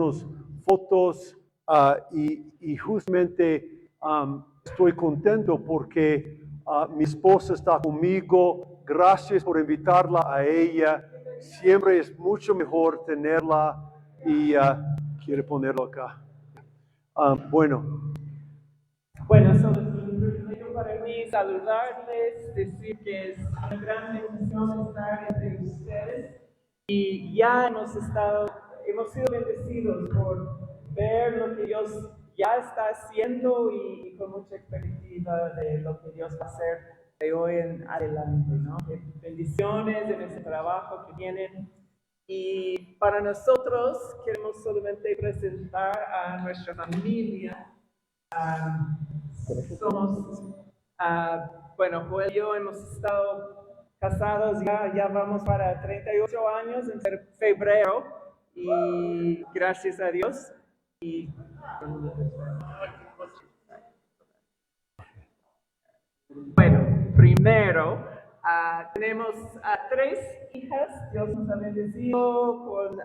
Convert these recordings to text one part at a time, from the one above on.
algunas fotos y justamente estoy contento porque mi esposa está conmigo. Gracias por invitarla a ella. Siempre es mucho mejor tenerla y quiere ponerlo acá. Bueno. Bueno, solo es un privilegio para mí saludarles, decir que es una gran bendición estar entre ustedes y ya hemos sido bendecidos por ver lo que Dios ya está haciendo y con mucha expectativa de lo que Dios va a hacer de hoy en adelante, ¿no? Bendiciones en ese trabajo que vienen. Y para nosotros queremos solamente presentar a nuestra familia. Bueno, Joel y yo hemos estado casados, ya vamos para 38 años en febrero y gracias a Dios. Bueno, primero tenemos a 3 hijas, Dios nos ha bendecido con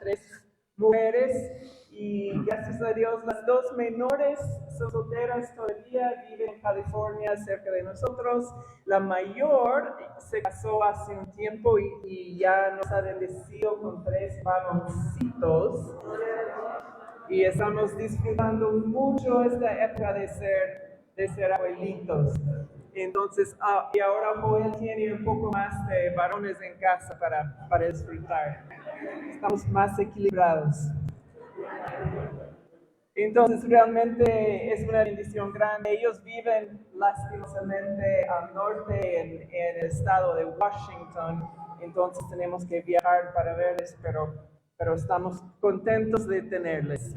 3 mujeres y gracias a Dios las 2 menores son solteras todavía, viven en California cerca de nosotros. La mayor se casó hace un tiempo y ya nos ha bendecido con 3 varoncitos y estamos disfrutando mucho esta época de ser abuelitos. Entonces, y ahora Joel tiene un poco más de varones en casa para disfrutar. Estamos más equilibrados. Entonces, realmente es una bendición grande. Ellos viven lastimosamente al norte en el estado de Washington, entonces tenemos que viajar para verles, pero estamos contentos de tenerles.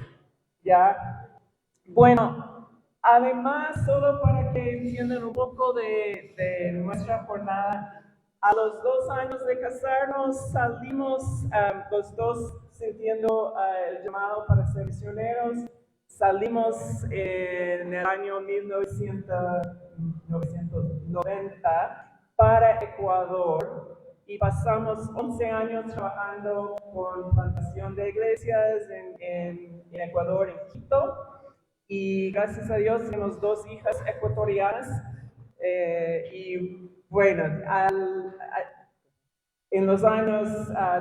¿Ya? Bueno, además, solo para que entiendan un poco de nuestra jornada, a los 2 años de casarnos salimos los dos sintiendo el llamado para ser misioneros. Salimos en el año 1990 para Ecuador y pasamos 11 años trabajando con plantación de iglesias en Ecuador, en Quito. Y gracias a Dios tenemos 2 hijas ecuatorianas. Y bueno, en los años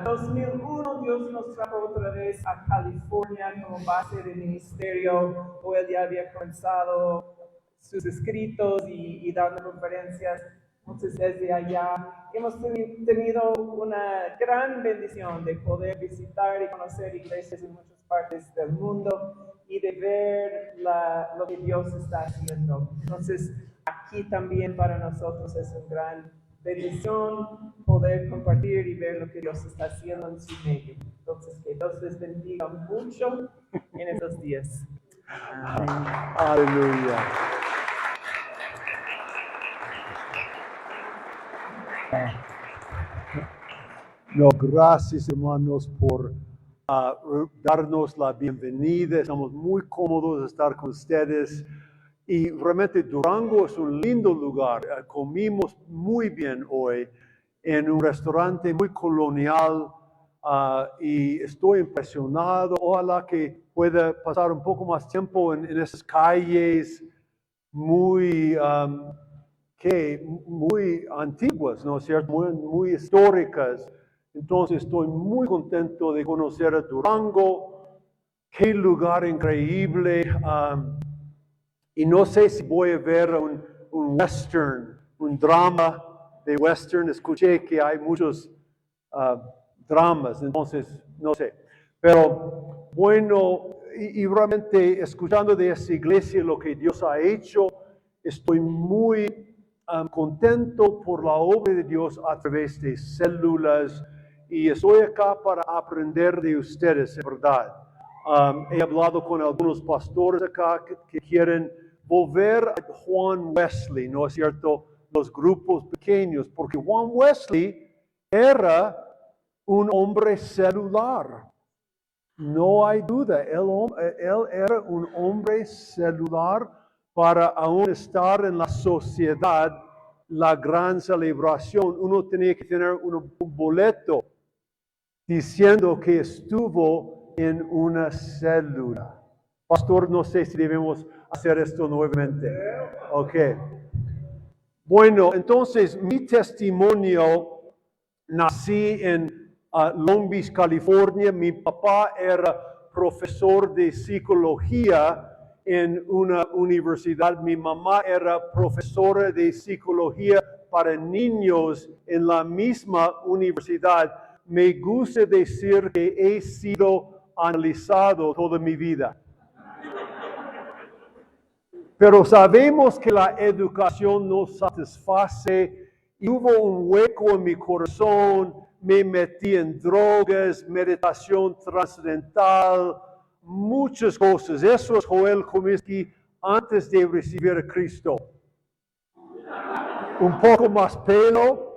2001 Dios nos trajo otra vez a California como base de ministerio. Él ya había comenzado sus escritos y dando conferencias. Entonces desde allá hemos tenido una gran bendición de poder visitar y conocer iglesias en muchas partes del mundo y de ver lo que Dios está haciendo. Entonces aquí también para nosotros es un gran bendición poder compartir y ver lo que Dios está haciendo en su medio. Entonces, que Dios les bendiga mucho en estos días. Amén. Aleluya. No, gracias hermanos por darnos la bienvenida. Estamos muy cómodos de estar con ustedes. Y realmente Durango es un lindo lugar. Comimos muy bien hoy en un restaurante muy colonial y estoy impresionado. Ojalá que pueda pasar un poco más tiempo en esas calles muy, muy antiguas, ¿no es cierto? Muy históricas. Entonces estoy muy contento de conocer a Durango. Qué lugar increíble. Y no sé si voy a ver un western, un drama de western. Escuché que hay muchos dramas, entonces no sé. Pero bueno, y realmente escuchando de esta iglesia lo que Dios ha hecho, estoy muy contento por la obra de Dios a través de células y estoy acá para aprender de ustedes, de verdad. He hablado con algunos pastores acá que quieren volver a Juan Wesley, ¿no es cierto? Los grupos pequeños, porque Juan Wesley era un hombre celular. No hay duda, él era un hombre celular para aún estar en la sociedad, la gran celebración. Uno tenía que tener un boleto diciendo que estuvo en una célula. Pastor, no sé si debemos hacer esto nuevamente. Ok. Bueno, entonces mi testimonio, nací en Long Beach, California. Mi papá era profesor de psicología en una universidad. Mi mamá era profesora de psicología para niños en la misma universidad. Me gusta decir que he sido analizado toda mi vida. Pero sabemos que la educación no satisface y hubo un hueco en mi corazón. Me metí en drogas, meditación trascendental, muchas cosas. Eso es Joel Comiskey antes de recibir a Cristo. Un poco más pelo.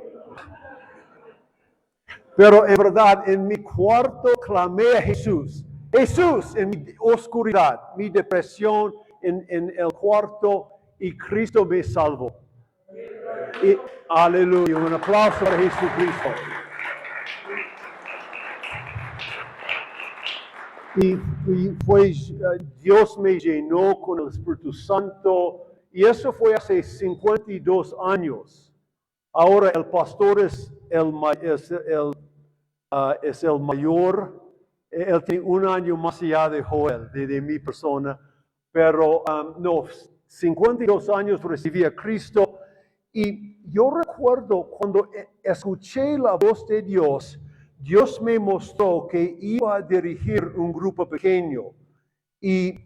Pero en verdad, en mi cuarto clamé a Jesús. Jesús, en mi oscuridad, mi depresión, en el cuarto, y Cristo me salvó. Y, aleluya, un aplauso para Jesucristo. Dios me llenó con el Espíritu Santo, y eso fue hace 52 años. Ahora el pastor es el mayor. Él tiene un año más allá de Joel, de mi persona. Pero no, 52 años recibí a Cristo. Y yo recuerdo cuando escuché la voz de Dios, Dios me mostró que iba a dirigir un grupo pequeño. Y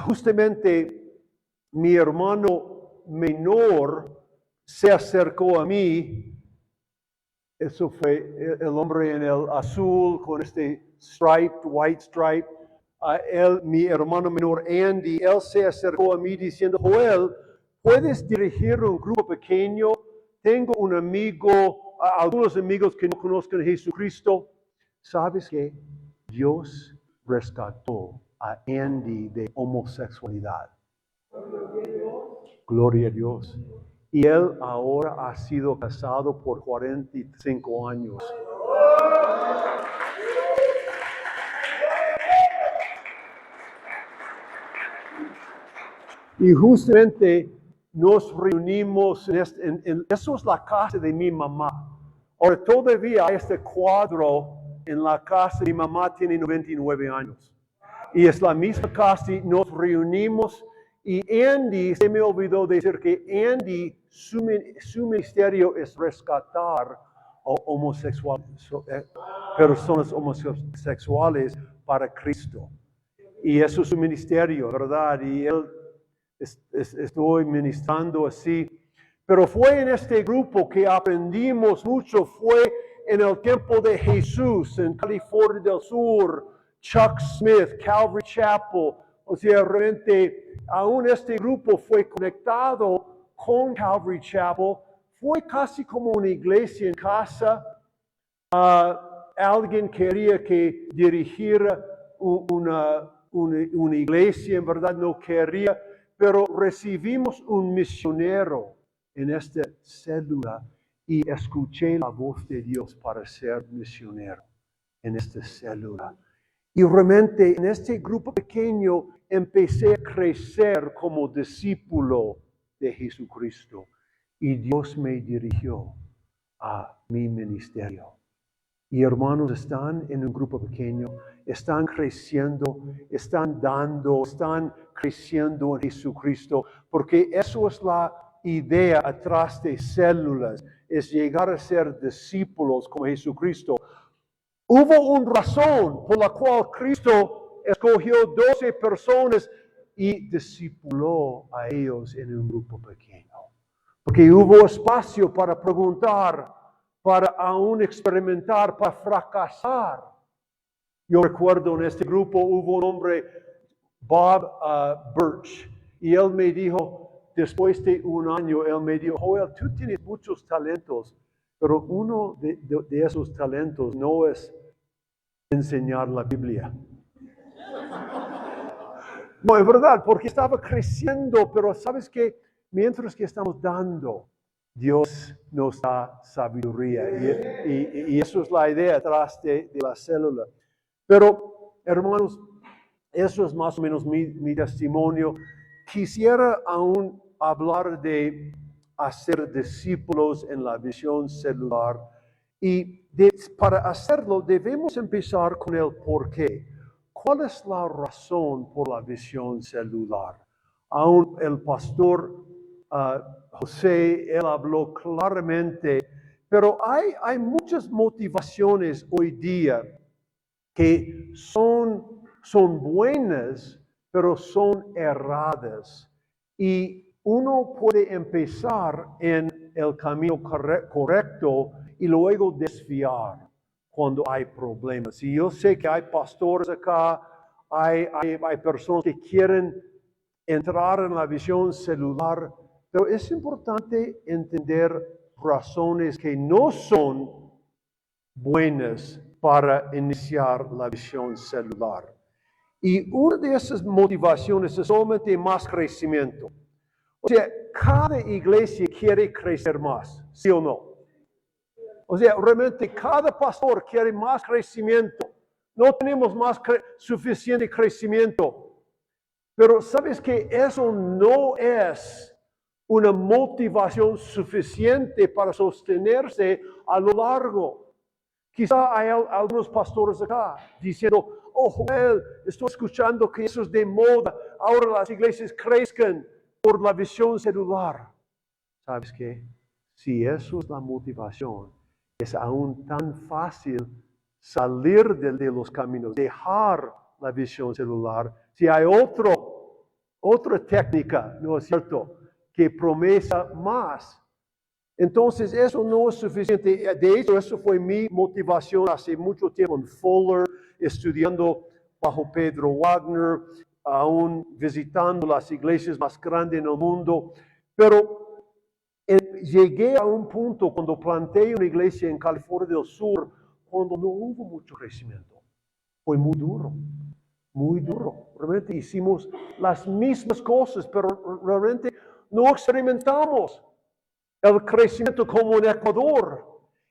justamente mi hermano menor se acercó a mí. Eso fue el hombre en el azul con este white stripe. Mi hermano menor Andy, él se acercó a mí diciendo, Joel, ¿puedes dirigir un grupo pequeño? Tengo un amigo, algunos amigos que no conozcan a Jesucristo. ¿Sabes qué? Dios rescató a Andy de homosexualidad. Gloria a Dios. Y él ahora ha sido casado por 45 años. Y justamente nos reunimos, eso es la casa de mi mamá. Ahora todavía hay este cuadro en la casa, mi mamá tiene 99 años. Y es la misma casa, y nos reunimos. Y Andy, se me olvidó decir que Andy, su ministerio es rescatar personas homosexuales para Cristo. Y eso es su ministerio, ¿verdad? Y él estoy ministrando así. Pero fue en este grupo que aprendimos mucho, fue en el tiempo de Jesús, en California del Sur, Chuck Smith, Calvary Chapel. O sea, realmente, aún este grupo fue conectado con Calvary Chapel. Fue casi como una iglesia en casa. Alguien quería que dirigiera una iglesia, en verdad no quería, pero recibimos un misionero en esta célula y escuché la voz de Dios para ser misionero en esta célula. Y realmente en este grupo pequeño empecé a crecer como discípulo de Jesucristo. Y Dios me dirigió a mi ministerio. Y hermanos, están en un grupo pequeño, están creciendo, están dando, están creciendo en Jesucristo, porque eso es la idea atrás de células, es llegar a ser discípulos como Jesucristo. Hubo una razón por la cual Cristo escogió 12 personas y discipuló a ellos en un grupo pequeño. Porque hubo espacio para preguntar, para aún experimentar, para fracasar. Yo recuerdo en este grupo hubo un hombre, Bob Birch, y él me dijo, después de un año, él me dijo, Joel, tú tienes muchos talentos, pero uno de esos talentos no es enseñar la Biblia. No, es verdad, porque estaba creciendo, pero ¿sabes qué? Mientras que estamos dando, Dios nos da sabiduría. Y eso es la idea detrás de la célula. Pero hermanos, eso es más o menos mi testimonio. Quisiera aún hablar de hacer discípulos en la visión celular. Y para hacerlo debemos empezar con el por qué. ¿Cuál es la razón por la visión celular? Aún el pastor José, él habló claramente, pero hay muchas motivaciones hoy día que son buenas, pero son erradas. Y uno puede empezar en el camino correcto y luego desviar cuando hay problemas. Y yo sé que hay pastores acá, hay personas que quieren entrar en la visión celular, pero es importante entender razones que no son buenas para iniciar la visión celular. Y una de esas motivaciones es solamente más crecimiento. O sea, cada iglesia quiere crecer más, ¿sí o no? O sea, realmente cada pastor quiere más crecimiento. No tenemos suficiente crecimiento. Pero sabes que eso no es una motivación suficiente para sostenerse a lo largo. Quizá hay algunos pastores acá diciendo, oh Joel, estoy escuchando que eso es de moda, ahora las iglesias crezcan por la visión celular. ¿Sabes qué? Si eso es la motivación, es aún tan fácil salir de los caminos, dejar la visión celular. Si hay otra técnica, ¿no es cierto?, que promesa más. Entonces, eso no es suficiente. De hecho, eso fue mi motivación hace mucho tiempo en Fuller, estudiando bajo Pedro Wagner, aún visitando las iglesias más grandes en el mundo. Pero llegué a un punto cuando planté una iglesia en California del Sur, cuando no hubo mucho crecimiento. Fue muy duro, muy duro. Realmente hicimos las mismas cosas, pero realmente no experimentamos el crecimiento como en Ecuador.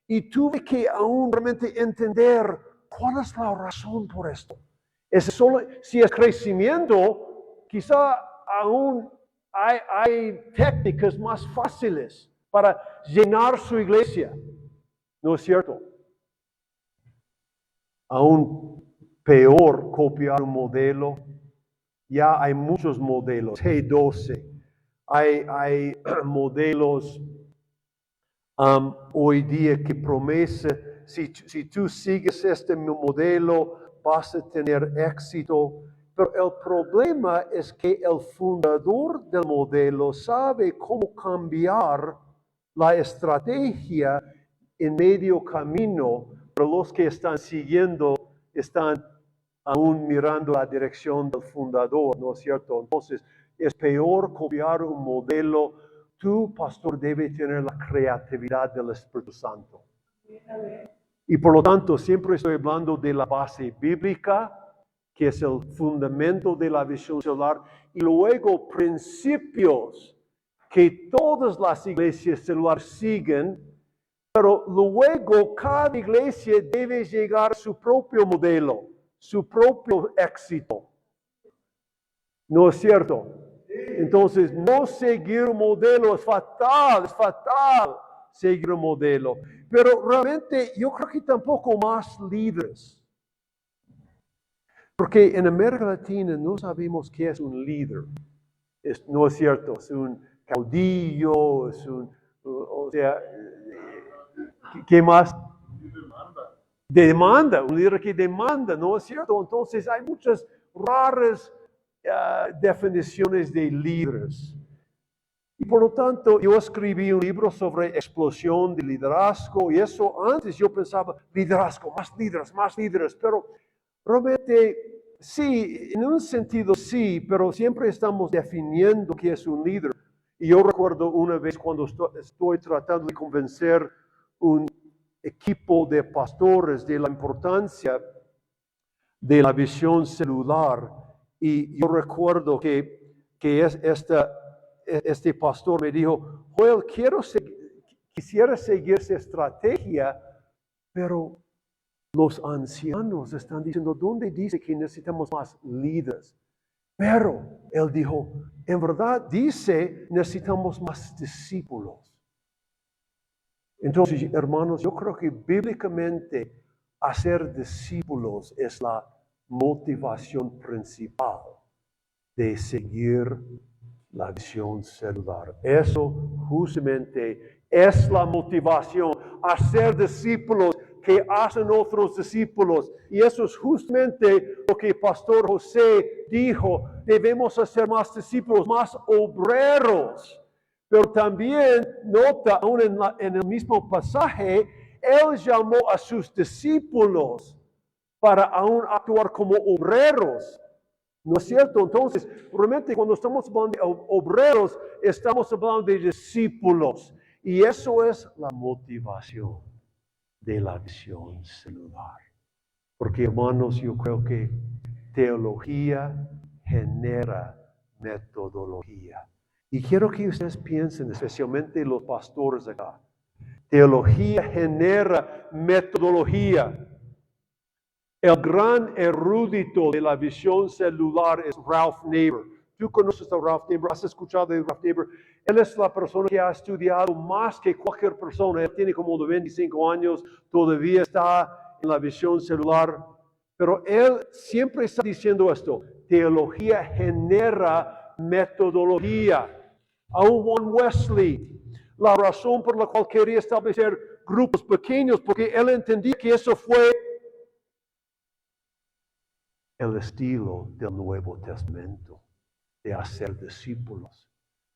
Y tuve que aún realmente entender cuál es la razón por esto. Si es crecimiento, quizá aún hay técnicas más fáciles para llenar su iglesia. ¿No es cierto? Aún peor, copiar un modelo. Ya hay muchos modelos. G12. Hay modelos hoy día que promesa, si tú sigues este modelo, vas a tener éxito. Pero el problema es que el fundador del modelo sabe cómo cambiar la estrategia en medio camino, pero los que están siguiendo están aún mirando la dirección del fundador, ¿no es cierto? Entonces, es peor copiar un modelo. Tu pastor debe tener la creatividad del Espíritu Santo. Y por lo tanto, siempre estoy hablando de la base bíblica, que es el fundamento de la visión celular, y luego principios que todas las iglesias celulares siguen, pero luego cada iglesia debe llegar a su propio modelo, su propio éxito. ¿No es cierto? Entonces, no seguir un modelo es fatal seguir un modelo. Pero realmente yo creo que tampoco más líderes. Porque en América Latina no sabemos qué es un líder. No es cierto, es un caudillo, es o sea, ¿qué más? Demanda, un líder que demanda, ¿no es cierto? Entonces hay muchas raras definiciones de líderes. Y por lo tanto, yo escribí un libro sobre explosión de liderazgo, y eso antes yo pensaba, liderazgo, más líderes, pero realmente sí, en un sentido sí, pero siempre estamos definiendo qué es un líder. Y yo recuerdo una vez cuando estoy tratando de convencer un equipo de pastores de la importancia de la visión celular, y yo recuerdo que este pastor me dijo, Joel, quisiera seguir esa estrategia, pero Los ancianos están diciendo, ¿dónde dice que necesitamos más líderes? Pero él dijo, en verdad dice, necesitamos más discípulos. Entonces, hermanos, yo creo que bíblicamente hacer discípulos es la motivación principal de seguir la visión celular. Eso justamente es la motivación, hacer discípulos que hacen otros discípulos. Y eso es justamente lo que el pastor José dijo, debemos hacer más discípulos, más obreros. Pero también nota, aún en el mismo pasaje, él llamó a sus discípulos para aún actuar como obreros. ¿No es cierto? Entonces, realmente cuando estamos hablando de obreros, estamos hablando de discípulos. Y eso es la motivación de la visión celular. Porque, hermanos, yo creo que teología genera metodología. Y quiero que ustedes piensen, especialmente los pastores acá. Teología genera metodología. El gran erudito de la visión celular es Ralph Naber. ¿Tú conoces a Ralph Naber? ¿Has escuchado de Ralph Naber? Él es la persona que ha estudiado más que cualquier persona. Él tiene como de 25 años, todavía está en la visión celular. Pero él siempre está diciendo esto. Teología genera metodología. Aún Juan Wesley, la razón por la cual quería establecer grupos pequeños, porque él entendía que eso fue el estilo del Nuevo Testamento, de hacer discípulos.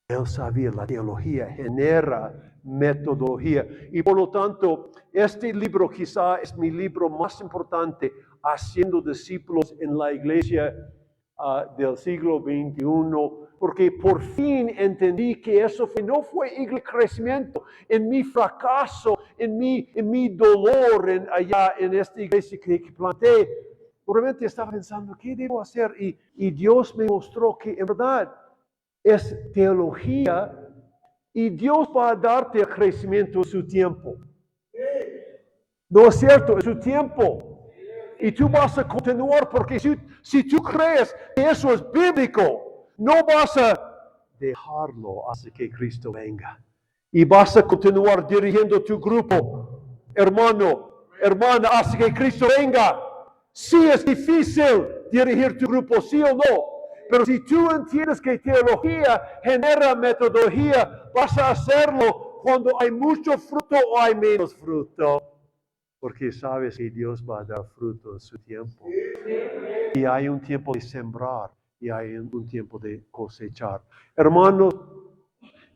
Él sabía, la teología genera metodología. Y por lo tanto, este libro quizá es mi libro más importante, Haciendo Discípulos en la Iglesia del siglo XXI, porque por fin entendí que eso no fue crecimiento. En mi fracaso, en mi dolor allá en esta iglesia que planté, realmente estaba pensando, ¿qué debo hacer? Y Dios me mostró que en verdad es teología y Dios va a darte el crecimiento en su tiempo. No es cierto, en su tiempo. Y tú vas a continuar porque si tú crees que eso es bíblico, no vas a dejarlo hasta que Cristo venga. Y vas a continuar dirigiendo tu grupo, hermano, hermana, hasta que Cristo venga. Sí es difícil dirigir tu grupo, sí o no. Pero si tú entiendes que teología genera metodología, vas a hacerlo cuando hay mucho fruto o hay menos fruto. Porque sabes que Dios va a dar fruto en su tiempo. Y hay un tiempo de sembrar y hay un tiempo de cosechar. Hermanos,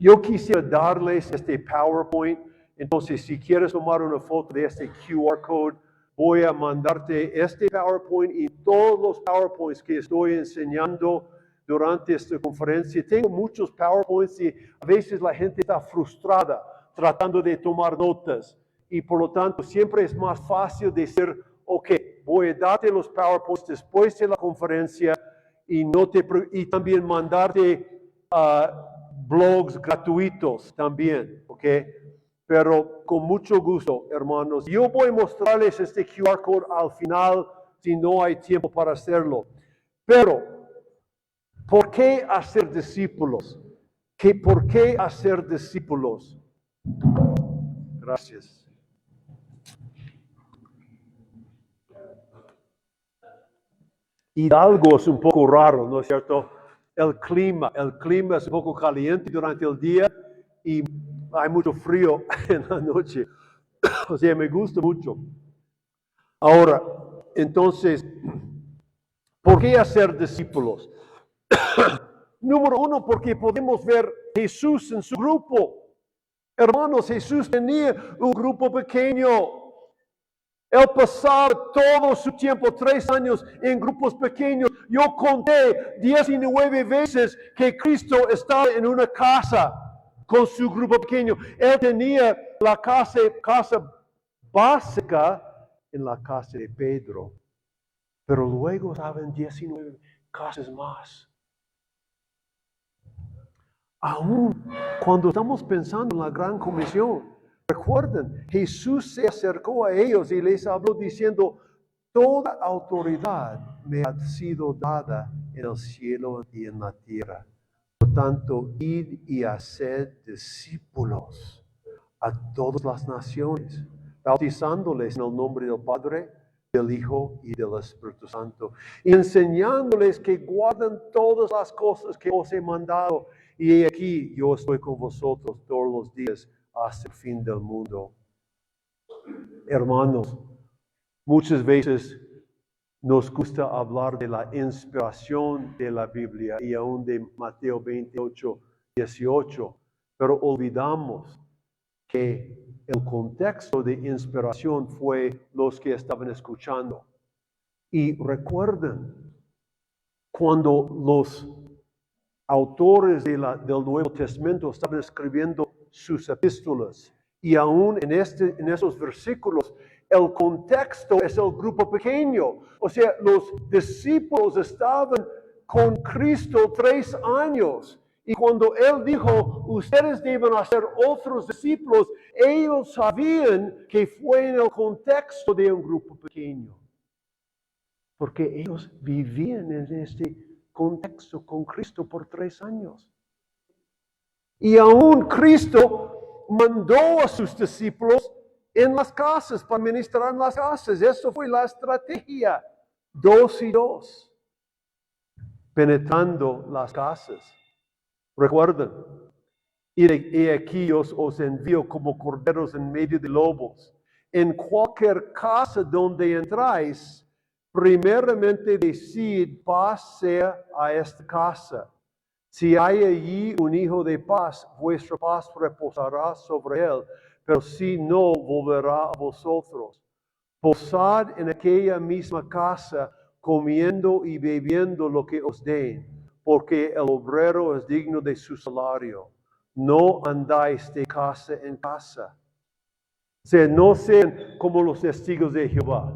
yo quisiera darles este PowerPoint. Entonces, si quieres tomar una foto de este QR code, voy a mandarte este PowerPoint y todos los PowerPoints que estoy enseñando durante esta conferencia. Tengo muchos PowerPoints y a veces la gente está frustrada tratando de tomar notas. Y por lo tanto, siempre es más fácil decir, ok, voy a darte los PowerPoints después de la conferencia y también mandarte blogs gratuitos también, ok. Pero con mucho gusto, hermanos. Yo voy a mostrarles este QR code al final si no hay tiempo para hacerlo. Pero, ¿por qué hacer discípulos? ¿Por qué hacer discípulos? Gracias. Hidalgo es un poco raro, ¿no es cierto? El clima es un poco caliente durante el día y hay mucho frío en la noche. O sea, me gusta mucho. Ahora, entonces, ¿por qué hacer discípulos? Número uno, porque podemos ver Jesús en su grupo. Hermanos, Jesús tenía un grupo pequeño. Él pasaba todo su tiempo, 3 años, en grupos pequeños. Yo conté 19 veces que Cristo estaba en una casa con su grupo pequeño. Él tenía la casa básica en la casa de Pedro. Pero luego estaban 19 casas más. Aún cuando estamos pensando en la gran comisión, Recuerden, Jesús se acercó a ellos y les habló diciendo, toda autoridad me ha sido dada en el cielo y en la tierra. Por tanto, id y haced discípulos a todas las naciones, bautizándoles en el nombre del Padre, del Hijo y del Espíritu Santo, y enseñándoles que guarden todas las cosas que os he mandado. Y he aquí, yo estoy con vosotros todos los días hasta el fin del mundo. Hermanos, muchas veces nos gusta hablar de la inspiración de la Biblia y aún de Mateo 28, 18, pero olvidamos que el contexto de inspiración fue los que estaban escuchando. Y recuerden, cuando los autores del Nuevo Testamento estaban escribiendo sus epístolas, y aún en esos versículos, el contexto es el grupo pequeño. O sea, los discípulos estaban con Cristo 3 años. Y cuando Él dijo, ustedes deben hacer otros discípulos, ellos sabían que fue en el contexto de un grupo pequeño. Porque ellos vivían en este contexto con Cristo por 3 años. Y aún Cristo mandó a sus discípulos en las casas, para ministrar en las casas. Eso fue la estrategia. 2 y 2. Penetrando las casas. Recuerden, y aquí os envío como corderos en medio de lobos. En cualquier casa donde entráis, primeramente decid, paz sea a esta casa. Si hay allí un hijo de paz, vuestra paz reposará sobre él, pero si no, volverá a vosotros. Posad en aquella misma casa, comiendo y bebiendo lo que os den, porque el obrero es digno de su salario. No andáis de casa en casa. O sea, no sean como los testigos de Jehová.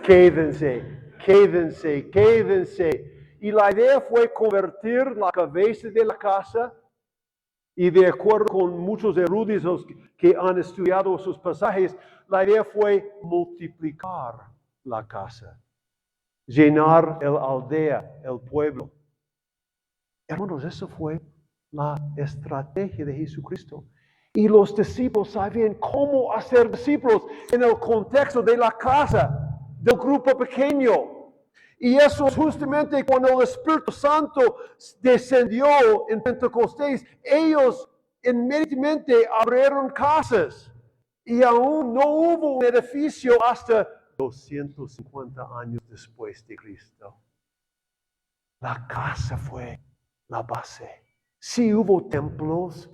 Quédense, quédense, quédense. Y la idea fue convertir la cabeza de la casa, y de acuerdo con muchos eruditos que han estudiado sus pasajes, la idea fue multiplicar la casa, llenar la aldea, el pueblo. Hermanos, eso fue la estrategia de Jesucristo. Y los discípulos sabían cómo hacer discípulos en el contexto de la casa, del grupo pequeño. Y eso es justamente cuando el Espíritu Santo descendió en Pentecostés. Ellos inmediatamente abrieron casas. Y aún no hubo un edificio hasta 250 años después de Cristo. La casa fue la base. Sí hubo templos.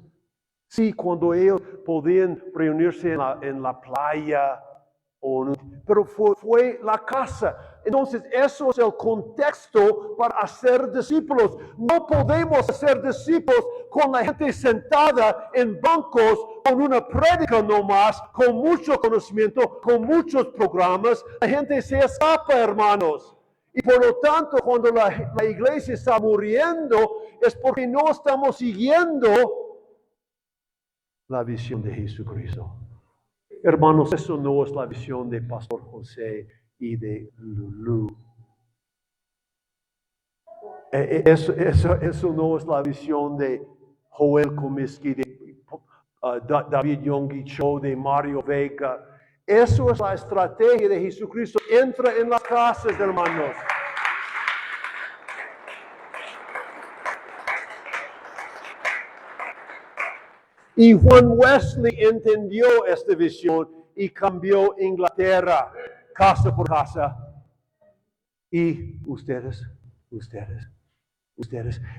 Sí, cuando ellos podían reunirse en la playa. Pero fue la casa. Entonces, eso es el contexto para hacer discípulos. No podemos hacer discípulos con la gente sentada en bancos, con una prédica nomás, con mucho conocimiento, con muchos programas. La gente se escapa, hermanos. Y por lo tanto, cuando la iglesia está muriendo, es porque no estamos siguiendo la visión de Jesucristo. Hermanos, eso no es la visión de Pastor José y de Lulu. Eso no es la visión de Joel Comiskey, de David Yonggi Cho, de Mario Vega. Eso es la estrategia de Jesucristo. Entra en las casas, hermanos. Y Juan Wesley entendió esta visión y cambió Inglaterra, casa por casa. Y ustedes.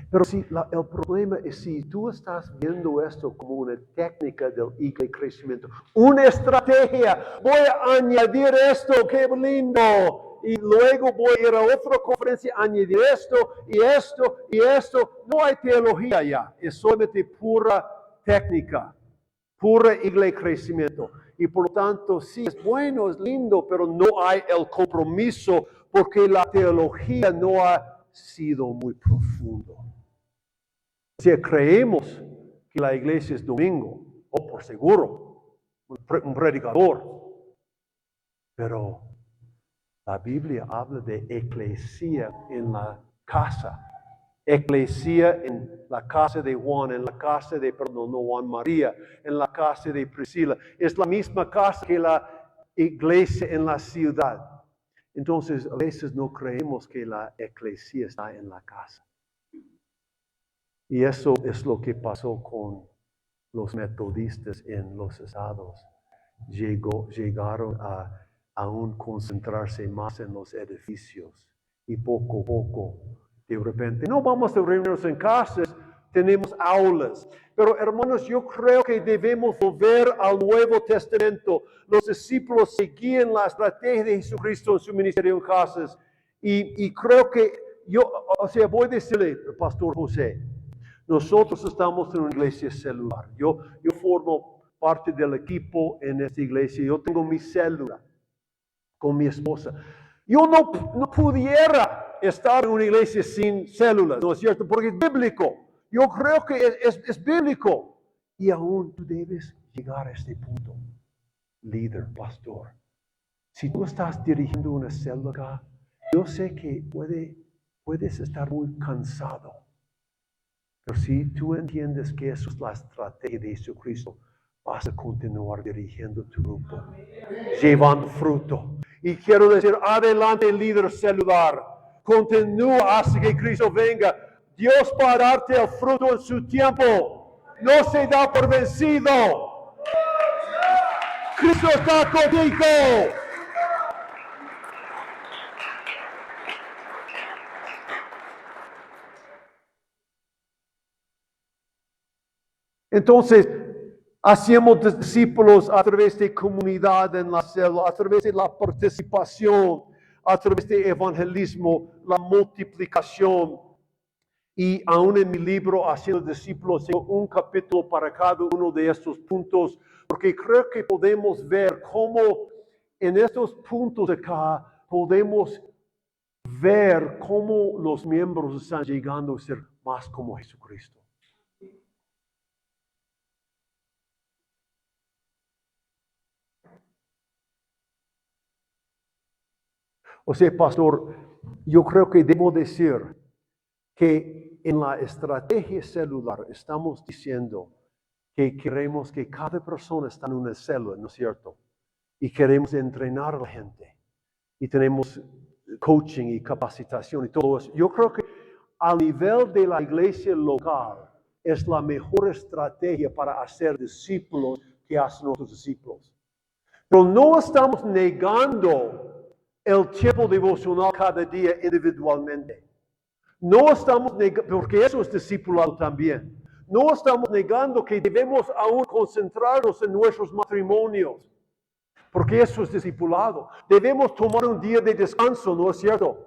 Pero si el problema es si tú estás viendo esto como una técnica del crecimiento, una estrategia, voy a añadir esto, qué lindo, y luego voy a ir a otra conferencia, añadir esto y esto y esto. No hay teología ya, es solamente pura técnica, pura iglesia crecimiento. Y por lo tanto, sí, es bueno, es lindo, pero no hay el compromiso porque la teología no ha sido muy profundo. O sea, creemos que la iglesia es domingo. Oh, por por seguro, un predicador. Pero la Biblia habla de eclesia en la casa. Eclesia en la casa de Juan, en la casa de, perdón, no Juan María, en la casa de Priscila. Es la misma casa que la iglesia en la ciudad. Entonces, a veces no creemos que la eclesia está en la casa. Y eso es lo que pasó con los metodistas en los estados. Llegaron a aún concentrarse más en los edificios. Y poco a poco, de repente, no vamos a reunirnos en casas, tenemos aulas. Pero hermanos, yo creo que debemos volver al Nuevo Testamento. Los discípulos seguían la estrategia de Jesucristo en su ministerio en casas. Y creo que voy a decirle, Pastor José, nosotros estamos en una iglesia celular. Yo formo parte del equipo en esta iglesia. Yo tengo mi célula con mi esposa. Yo no pudiera estar en una iglesia sin células, ¿no es cierto? Porque es bíblico. Yo creo que es bíblico. Y aún tú debes llegar a este punto. Líder, pastor. Si tú estás dirigiendo una célula acá, yo sé que puedes estar muy cansado. Pero si tú entiendes que eso es la estrategia de Jesucristo, vas a continuar dirigiendo tu grupo, llevando fruto. Y quiero decir, adelante líder celular, continúa hasta que Cristo venga. Dios va a darte el fruto en su tiempo, no se da por vencido. Cristo está contigo. Entonces, hacemos discípulos a través de comunidad en la célula, a través de la participación, a través de evangelismo, la multiplicación. Y aún en mi libro, Haciendo Discípulos, tengo un capítulo para cada uno de estos puntos, porque creo que podemos ver cómo en estos puntos acá podemos ver cómo los miembros están llegando a ser más como Jesucristo. O sea, pastor, yo creo que debo decir que en la estrategia celular estamos diciendo que queremos que cada persona esté en una célula, ¿no es cierto? Y queremos entrenar a la gente. Y tenemos coaching y capacitación y todo eso. Yo creo que a nivel de la iglesia local es la mejor estrategia para hacer discípulos que hacen otros discípulos. Pero no estamos negando el tiempo devocional cada día individualmente. No estamos negando, porque eso es discipulado también. No estamos negando que debemos aún concentrarnos en nuestros matrimonios, porque eso es discipulado. Debemos tomar un día de descanso, ¿no es cierto?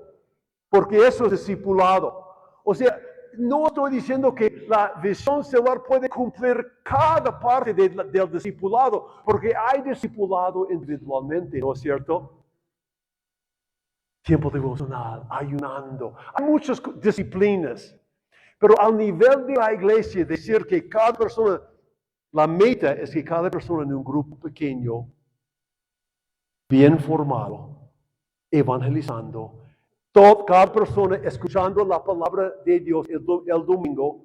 Porque eso es discipulado. O sea, no estoy diciendo que la visión celular puede cumplir cada parte del discipulado, porque hay discipulado individualmente, ¿no es cierto? Tiempo devocional, ayunando. Hay muchas disciplinas. Pero al nivel de la iglesia, decir que cada persona, la meta es que cada persona en un grupo pequeño, bien formado, evangelizando, cada persona escuchando la palabra de Dios el domingo,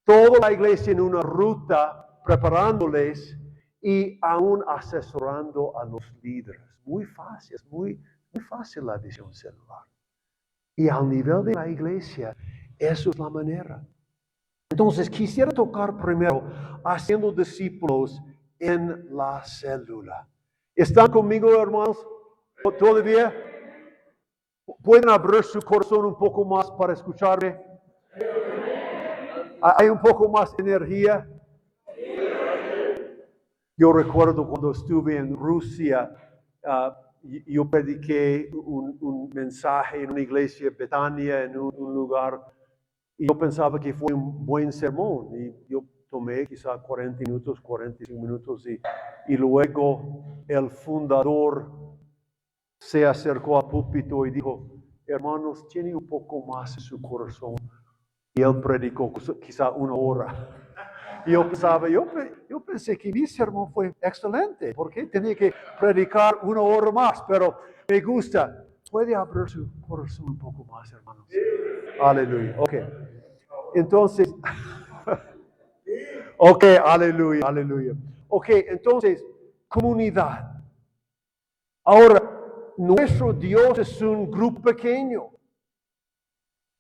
toda la iglesia en una ruta preparándoles y aún asesorando a los líderes. Muy fácil, es muy fácil la visión celular. Y al nivel de la iglesia, eso es la manera. Entonces, quisiera tocar primero haciendo discípulos en la célula. ¿Están conmigo, hermanos? ¿Todavía? ¿Pueden abrir su corazón un poco más para escucharme? ¿Hay un poco más de energía? Yo recuerdo cuando estuve en Rusia, yo prediqué un mensaje en una iglesia en Betania, en un lugar, y yo pensaba que fue un buen sermón. Y yo tomé quizá 40 minutos, 45 minutos, y luego el fundador se acercó al púlpito y dijo, hermanos, tiene un poco más en su corazón. Y él predicó quizá 1 hora. Y yo pensaba, yo pensé que mi sermón fue excelente, porque tenía que predicar 1 hora más, pero me gusta. Puede abrir su corazón un poco más, hermanos. Aleluya. Ok. Entonces, ok, aleluya, aleluya. Ok, entonces, comunidad. Ahora, nuestro Dios es un grupo pequeño.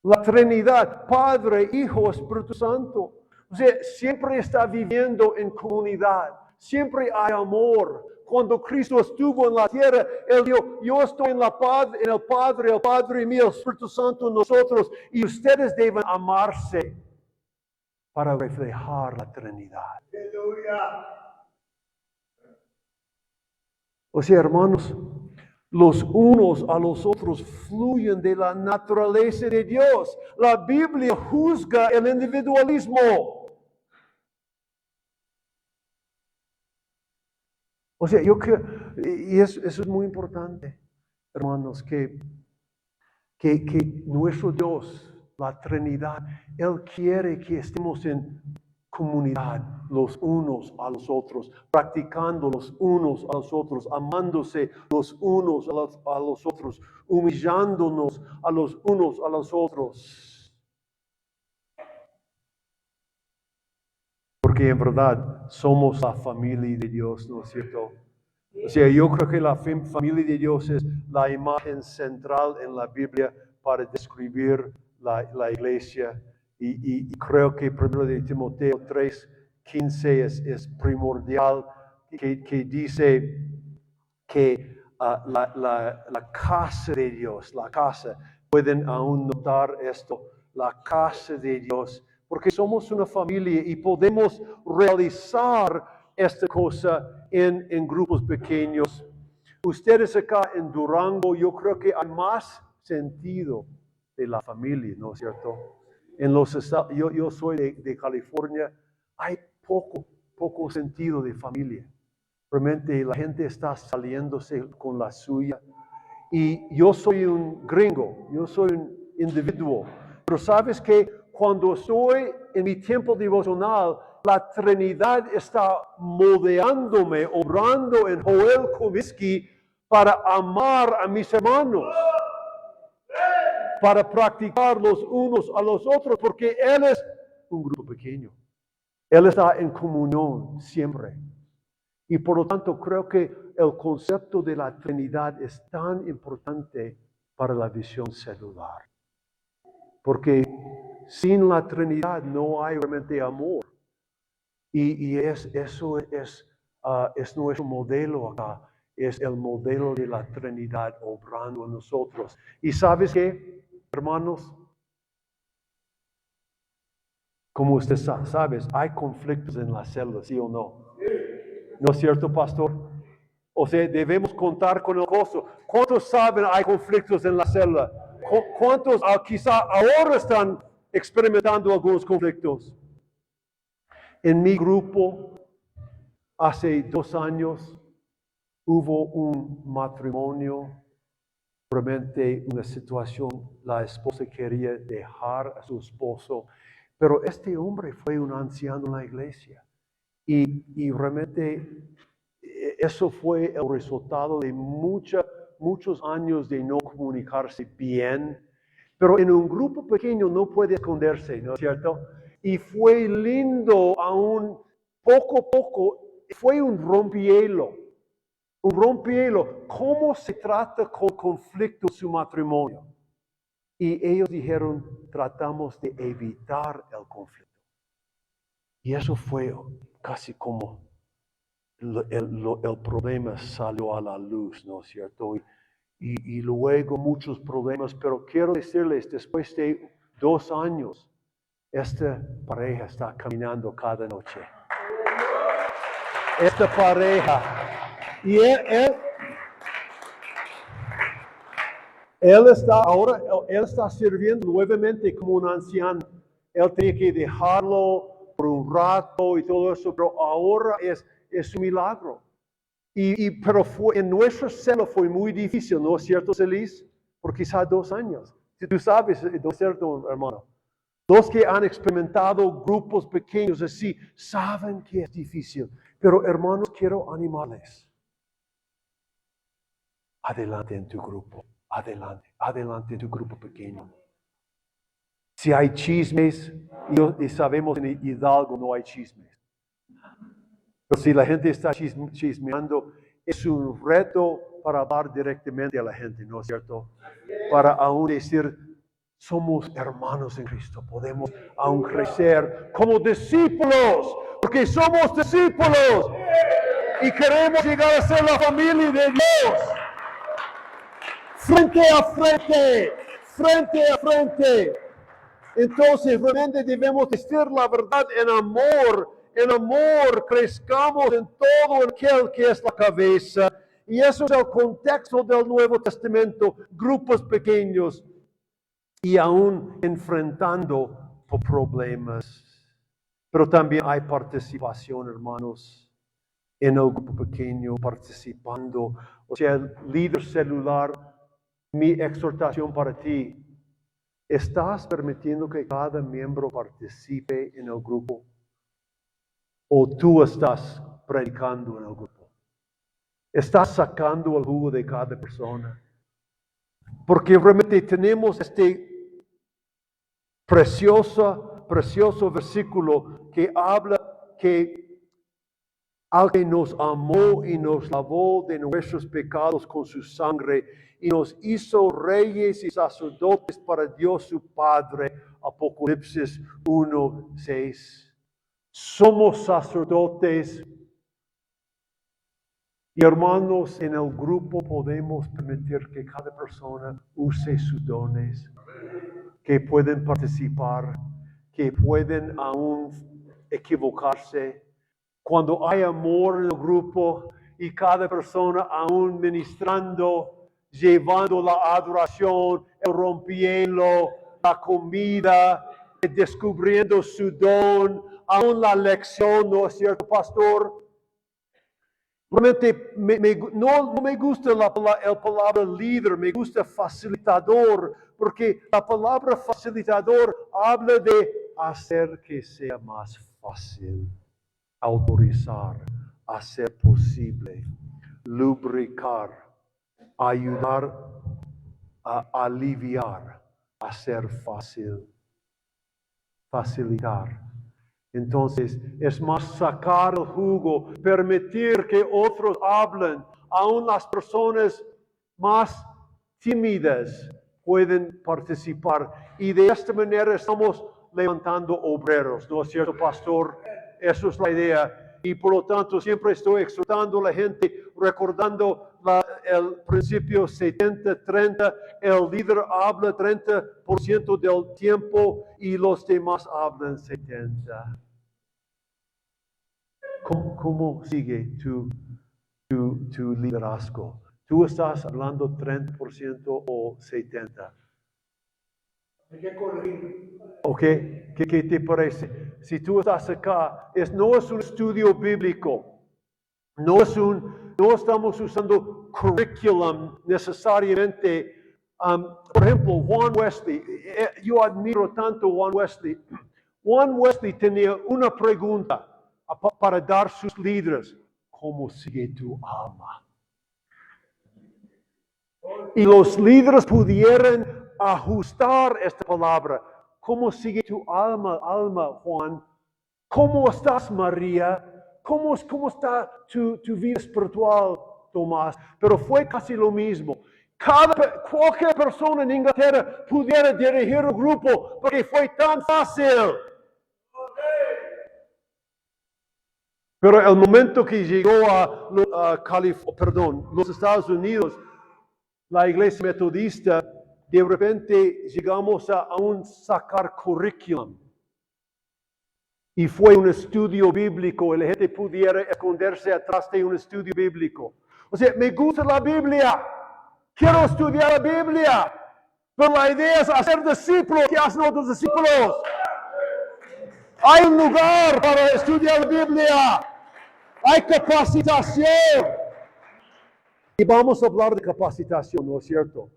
La Trinidad, Padre, Hijo, Espíritu Santo. O sea, siempre está viviendo en comunidad. Siempre hay amor. Cuando Cristo estuvo en la tierra, Él dijo, yo estoy en el Padre mío, el Espíritu Santo en nosotros, y ustedes deben amarse para reflejar la Trinidad. Aleluya. O sea, hermanos, los unos a los otros fluyen de la naturaleza de Dios. La Biblia juzga el individualismo. O sea, yo creo, y eso es muy importante, hermanos, que nuestro Dios, la Trinidad, Él quiere que estemos en comunidad los unos a los otros, practicando los unos a los otros, amándose los unos a los otros, humillándonos a los unos a los otros. Porque en verdad somos la familia de Dios, ¿no es cierto? O sea, yo creo que la familia de Dios es la imagen central en la Biblia para describir la iglesia. Y creo que 1 de Timoteo 3:15 es primordial, que dice que la casa de Dios, pueden aún notar esto, la casa de Dios, porque somos una familia y podemos realizar esta cosa en grupos pequeños. Ustedes acá en Durango, yo creo que hay más sentido de la familia, ¿no es cierto? Yo soy de California, hay poco sentido de familia. Realmente la gente está saliéndose con la suya. Y yo soy un gringo, yo soy un individuo. Pero sabes que cuando estoy en mi tiempo devocional, la Trinidad está moldeándome, obrando en Joel Comiskey para amar a mis hermanos, para practicar los unos a los otros, porque Él es un grupo pequeño. Él está en comunión siempre. Y por lo tanto creo que el concepto de la Trinidad es tan importante para la visión celular. Porque sin la Trinidad no hay realmente amor. Y eso es nuestro modelo acá. Es el modelo de la Trinidad obrando en nosotros. Y ¿sabes qué, hermanos? Como usted sabe, hay conflictos en la célula, ¿sí o no? ¿No es cierto, pastor? O sea, debemos contar con el gozo. ¿Cuántos saben hay conflictos en la célula? ¿Cuántos quizá ahora están experimentando algunos conflictos? En mi grupo, hace 2 años, hubo un matrimonio, realmente una situación, la esposa quería dejar a su esposo, pero este hombre fue un anciano en la iglesia. Y realmente eso fue el resultado de muchos años de no comunicarse bien. Pero en un grupo pequeño no puede esconderse, ¿no es cierto? Y fue lindo aún poco a poco, fue un rompihielo. Un rompihielo. ¿Cómo se trata con conflicto su matrimonio? Y ellos dijeron, tratamos de evitar el conflicto. Y eso fue casi como el problema salió a la luz, ¿no es cierto? Y luego muchos problemas, pero quiero decirles, después de 2 años, esta pareja está caminando cada noche. Esta pareja. Y él está sirviendo nuevamente como un anciano. Él tenía que dejarlo por un rato y todo eso, pero ahora es un milagro. Pero en nuestra célula fue muy difícil, ¿no es cierto, Celis? Por quizá 2 años. Si tú sabes, ¿no es cierto, hermano? Los que han experimentado grupos pequeños así, saben que es difícil. Pero hermanos, quiero animarles. Adelante en tu grupo. Adelante en tu grupo pequeño. Si hay chismes, y sabemos en Hidalgo no hay chismes. Pero si la gente está chismeando, es un reto para hablar directamente a la gente, ¿no es cierto? Para aún decir, somos hermanos en Cristo, podemos aún crecer como discípulos, porque somos discípulos y queremos llegar a ser la familia de Dios. Frente a frente. Entonces, realmente debemos decir la verdad en amor. En amor crezcamos en todo aquel que es la cabeza. Y eso es el contexto del Nuevo Testamento. Grupos pequeños y aún enfrentando problemas. Pero también hay participación, hermanos, en el grupo pequeño, participando. O sea, el líder celular, mi exhortación para ti. ¿Estás permitiendo que cada miembro participe en el grupo? ¿O tú estás predicando en el grupo? ¿Estás sacando el jugo de cada persona? Porque realmente tenemos este precioso versículo que habla que al que nos amó y nos lavó de nuestros pecados con su sangre y nos hizo reyes y sacerdotes para Dios su Padre. Apocalipsis 1:6. Somos sacerdotes y hermanos, en el grupo podemos permitir que cada persona use sus dones, que pueden participar, que pueden aún equivocarse. Cuando hay amor en el grupo y cada persona aún ministrando, llevando la adoración, el rompiendo, la comida, descubriendo su don, aún la lección, ¿no es cierto, pastor? Realmente no me gusta la palabra líder, me gusta facilitador, porque la palabra facilitador habla de hacer que sea más fácil, autorizar, hacer posible, lubricar, ayudar a aliviar, hacer fácil, facilitar. Entonces, es más sacar el jugo, permitir que otros hablen, aún las personas más tímidas pueden participar. Y de esta manera estamos levantando obreros, ¿no es cierto, pastor? Eso es la idea. Y por lo tanto, siempre estoy exhortando a la gente, recordando el principio 70-30, el líder habla 30% del tiempo y los demás hablan 70%. ¿Cómo sigue tu liderazgo? ¿Tú estás hablando 30% o 70%? Hay que corregir. ¿Ok? ¿Qué te parece? Si tú estás acá, no es un estudio bíblico. No estamos usando curriculum necesariamente. Por ejemplo, Juan Wesley. Yo admiro tanto a Juan Wesley. Juan Wesley tenía una pregunta para dar a sus líderes. ¿Cómo sigue tu alma? Y los líderes pudieran ajustar esta palabra. ¿Cómo sigue tu alma, Juan? ¿Cómo estás, María? ¿Cómo está tu vida espiritual, Tomás? Pero fue casi lo mismo. Cualquier persona en Inglaterra pudiera dirigir un grupo porque fue tan fácil. Pero el momento que llegó a los Estados Unidos, la iglesia metodista, de repente llegamos a aún sacar currículum. Y fue un estudio bíblico, y la gente pudiera esconderse atrás de un estudio bíblico. O sea, me gusta la Biblia, quiero estudiar la Biblia, pero la idea es hacer discípulos que hacen otros discípulos. Hay un lugar para estudiar la Biblia, hay capacitación. Y vamos a hablar de capacitación, ¿no es cierto?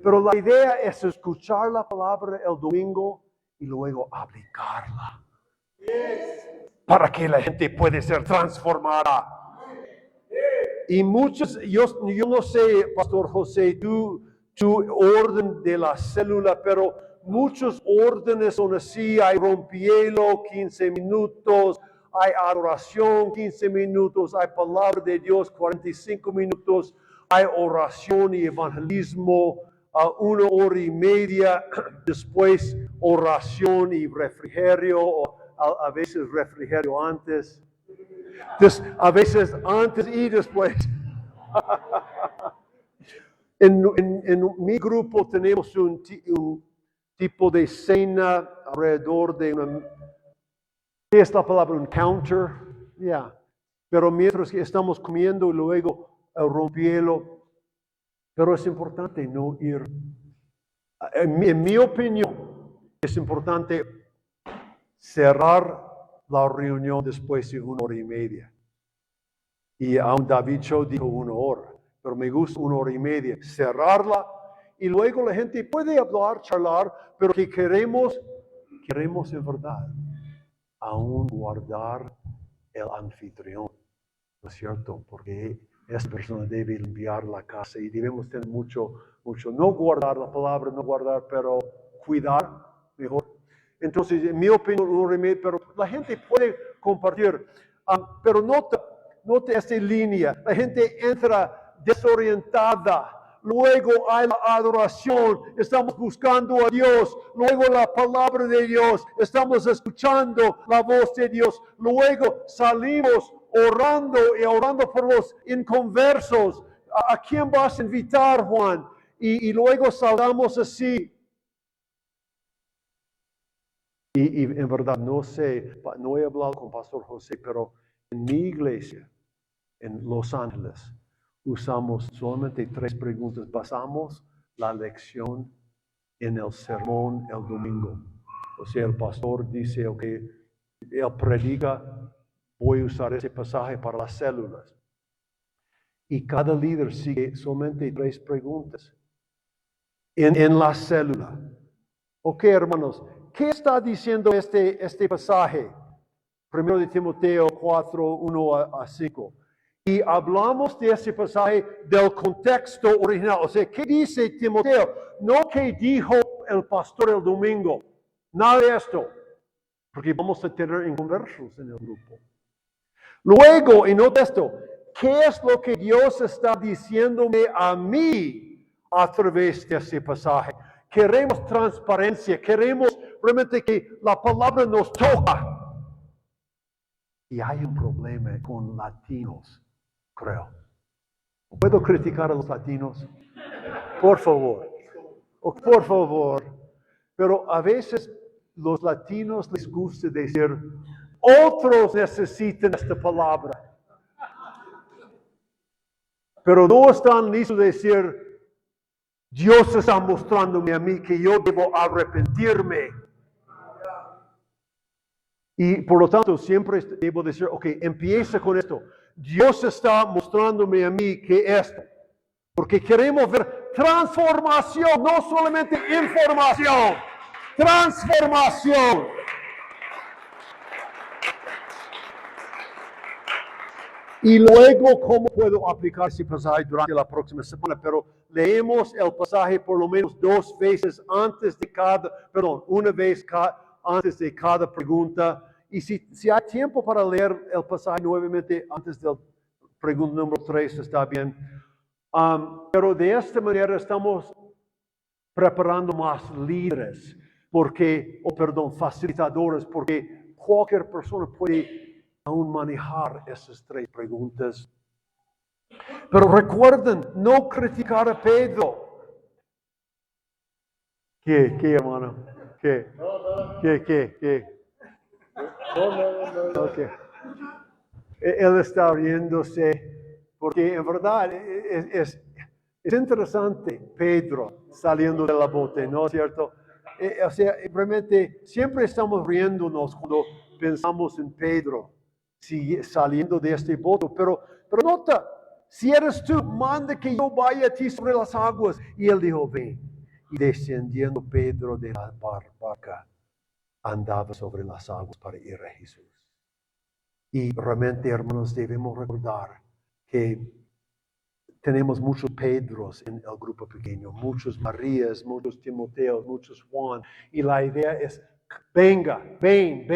Pero la idea es escuchar la palabra el domingo y luego aplicarla. Para que la gente pueda ser transformada. Y muchos, yo no sé, Pastor José, tu orden de la célula, pero muchos órdenes son así. Hay rompielo, 15 minutos. Hay adoración, 15 minutos. Hay palabra de Dios, 45 minutos. Hay oración y evangelismo, 1 hora y media. Después oración y refrigerio, o a veces refrigerio antes. A veces antes y después. En mi grupo tenemos un tipo de cena alrededor de una... ¿Qué es la palabra? Un counter. Yeah. Pero mientras que estamos comiendo y luego el rompielo. Pero es importante no ir. En mi opinión, es importante cerrar la reunión después de 1 hora y media. Y aún David Cho dijo 1 hora, pero me gusta 1 hora y media. Cerrarla y luego la gente puede hablar, charlar, pero que queremos en verdad aún guardar el anfitrión, ¿no es cierto? Porque esa persona debe limpiar la casa y debemos tener mucho, no guardar la palabra, no guardar, pero cuidar mejor. Entonces, en mi opinión, 1 hora y media, pero la gente puede compartir. Pero nota esta línea. La gente entra desorientada. Luego hay la adoración. Estamos buscando a Dios. Luego la palabra de Dios. Estamos escuchando la voz de Dios. Luego salimos orando y orando por los inconversos. ¿A quién vas a invitar, Juan? Y luego salgamos así. Y en verdad, no sé, no he hablado con Pastor José, pero en mi iglesia, en Los Ángeles, usamos solamente 3 preguntas. Basamos la lección en el sermón el domingo. O sea, el pastor dice, ok, él predica, voy a usar ese pasaje para las células. Y cada líder sigue solamente 3 preguntas en la célula. Ok, hermanos. ¿Qué está diciendo este pasaje? 1 de Timoteo 4, 1 a 5. Y hablamos de ese pasaje del contexto original. O sea, ¿qué dice Timoteo? No que dijo el pastor el domingo. Nada de esto. Porque vamos a tener inconversos en el grupo. Luego, y nota esto. ¿Qué es lo que Dios está diciéndome a mí a través de ese pasaje? Queremos transparencia, queremos realmente que la palabra nos toca. Y hay un problema con latinos, creo. ¿Puedo criticar a los latinos? Por favor. Por favor. Pero a veces los latinos les gusta decir, otros necesitan esta palabra. Pero no están listos a decir, Dios está mostrándome a mí que yo debo arrepentirme. Y por lo tanto, siempre debo decir, ok, empieza con esto. Dios está mostrándome a mí que esto. Porque queremos ver transformación, no solamente información. Transformación. Y luego, ¿cómo puedo aplicar ese pasaje durante la próxima semana? Pero leemos el pasaje por lo menos 2 veces antes de una vez antes de cada pregunta. Y si hay tiempo para leer el pasaje nuevamente antes del pregunta número 3, está bien. Pero de esta manera estamos preparando más líderes, facilitadores, porque cualquier persona puede aún manejar esas 3 preguntas. Pero recuerden, no criticar a Pedro. ¿Qué, hermano? ¿Qué? No. Okay. Él está riéndose, porque en verdad es interesante Pedro saliendo de la bote, ¿no es cierto? O sea, realmente siempre estamos riéndonos cuando pensamos en Pedro saliendo de este bote, pero nota, si eres tú, manda que yo vaya a ti sobre las aguas. Y él dijo, ven. Y descendiendo Pedro de la barca, andaba sobre las aguas para ir a Jesús. Y realmente, hermanos, debemos recordar que tenemos muchos Pedros en el grupo pequeño, muchos Marías, muchos Timoteos, muchos Juan. Y la idea es, venga, ven,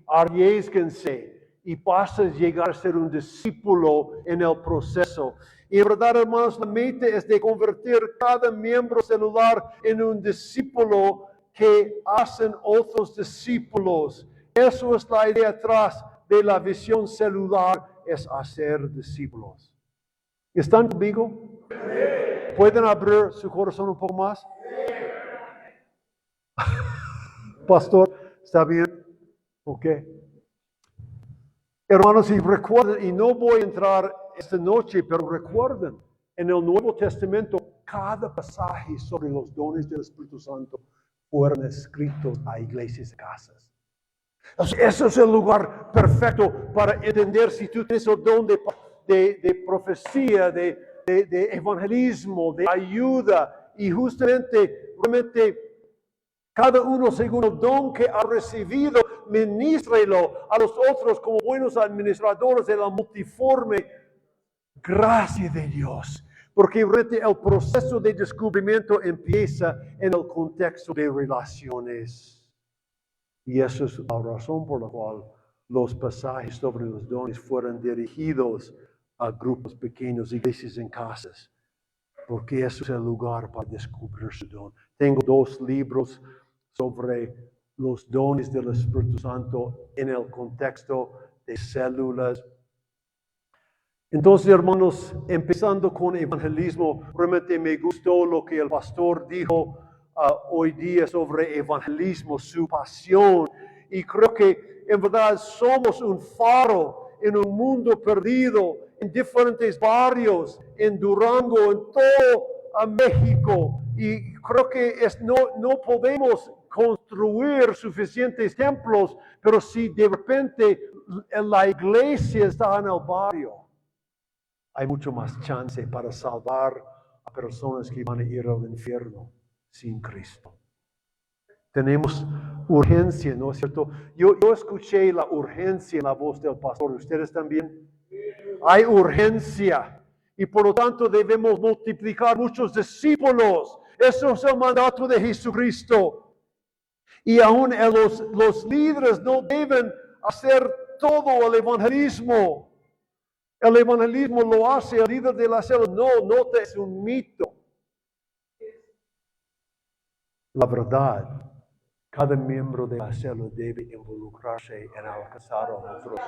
arriésguense y vas a llegar a ser un discípulo en el proceso. Y en verdad, hermanos, la meta es de convertir cada miembro celular en un discípulo que hacen otros discípulos. Eso es la idea atrás de la visión celular, es hacer discípulos. ¿Están conmigo? ¿Pueden abrir su corazón un poco más? Pastor, ¿está bien? Ok. Hermanos, y recuerden, y no voy a entrar esta noche, pero recuerden, en el Nuevo Testamento, cada pasaje sobre los dones del Espíritu Santo fueron escritos a iglesias y casas. Ese es el lugar perfecto para entender si tú tienes el don de profecía, de evangelismo, de ayuda, y justamente, realmente, cada uno según el don que ha recibido, ministrelo a los otros como buenos administradores de la multiforme gracia de Dios. Porque realmente el proceso de descubrimiento empieza en el contexto de relaciones. Y esa es la razón por la cual los pasajes sobre los dones fueron dirigidos a grupos pequeños, iglesias en casas. Porque eso es el lugar para descubrir su don. Tengo 2 libros sobre los dones del Espíritu Santo en el contexto de células. Entonces, hermanos, empezando con evangelismo, realmente me gustó lo que el pastor dijo hoy día sobre evangelismo, su pasión. Y creo que en verdad somos un faro en un mundo perdido, en diferentes barrios, en Durango, en todo México. Y creo que no podemos construir suficientes templos, pero si de repente la iglesia está en el barrio, hay mucho más chance para salvar a personas que van a ir al infierno sin Cristo. Tenemos urgencia, ¿no es cierto? Yo escuché la urgencia en la voz del pastor. ¿Ustedes también? Hay urgencia. Y por lo tanto debemos multiplicar muchos discípulos. Eso es el mandato de Jesucristo. Y aún los líderes no deben hacer todo el evangelismo. El evangelismo lo hace el líder de la célula. No es un mito. La verdad, cada miembro de la célula debe involucrarse en alcanzar a otros.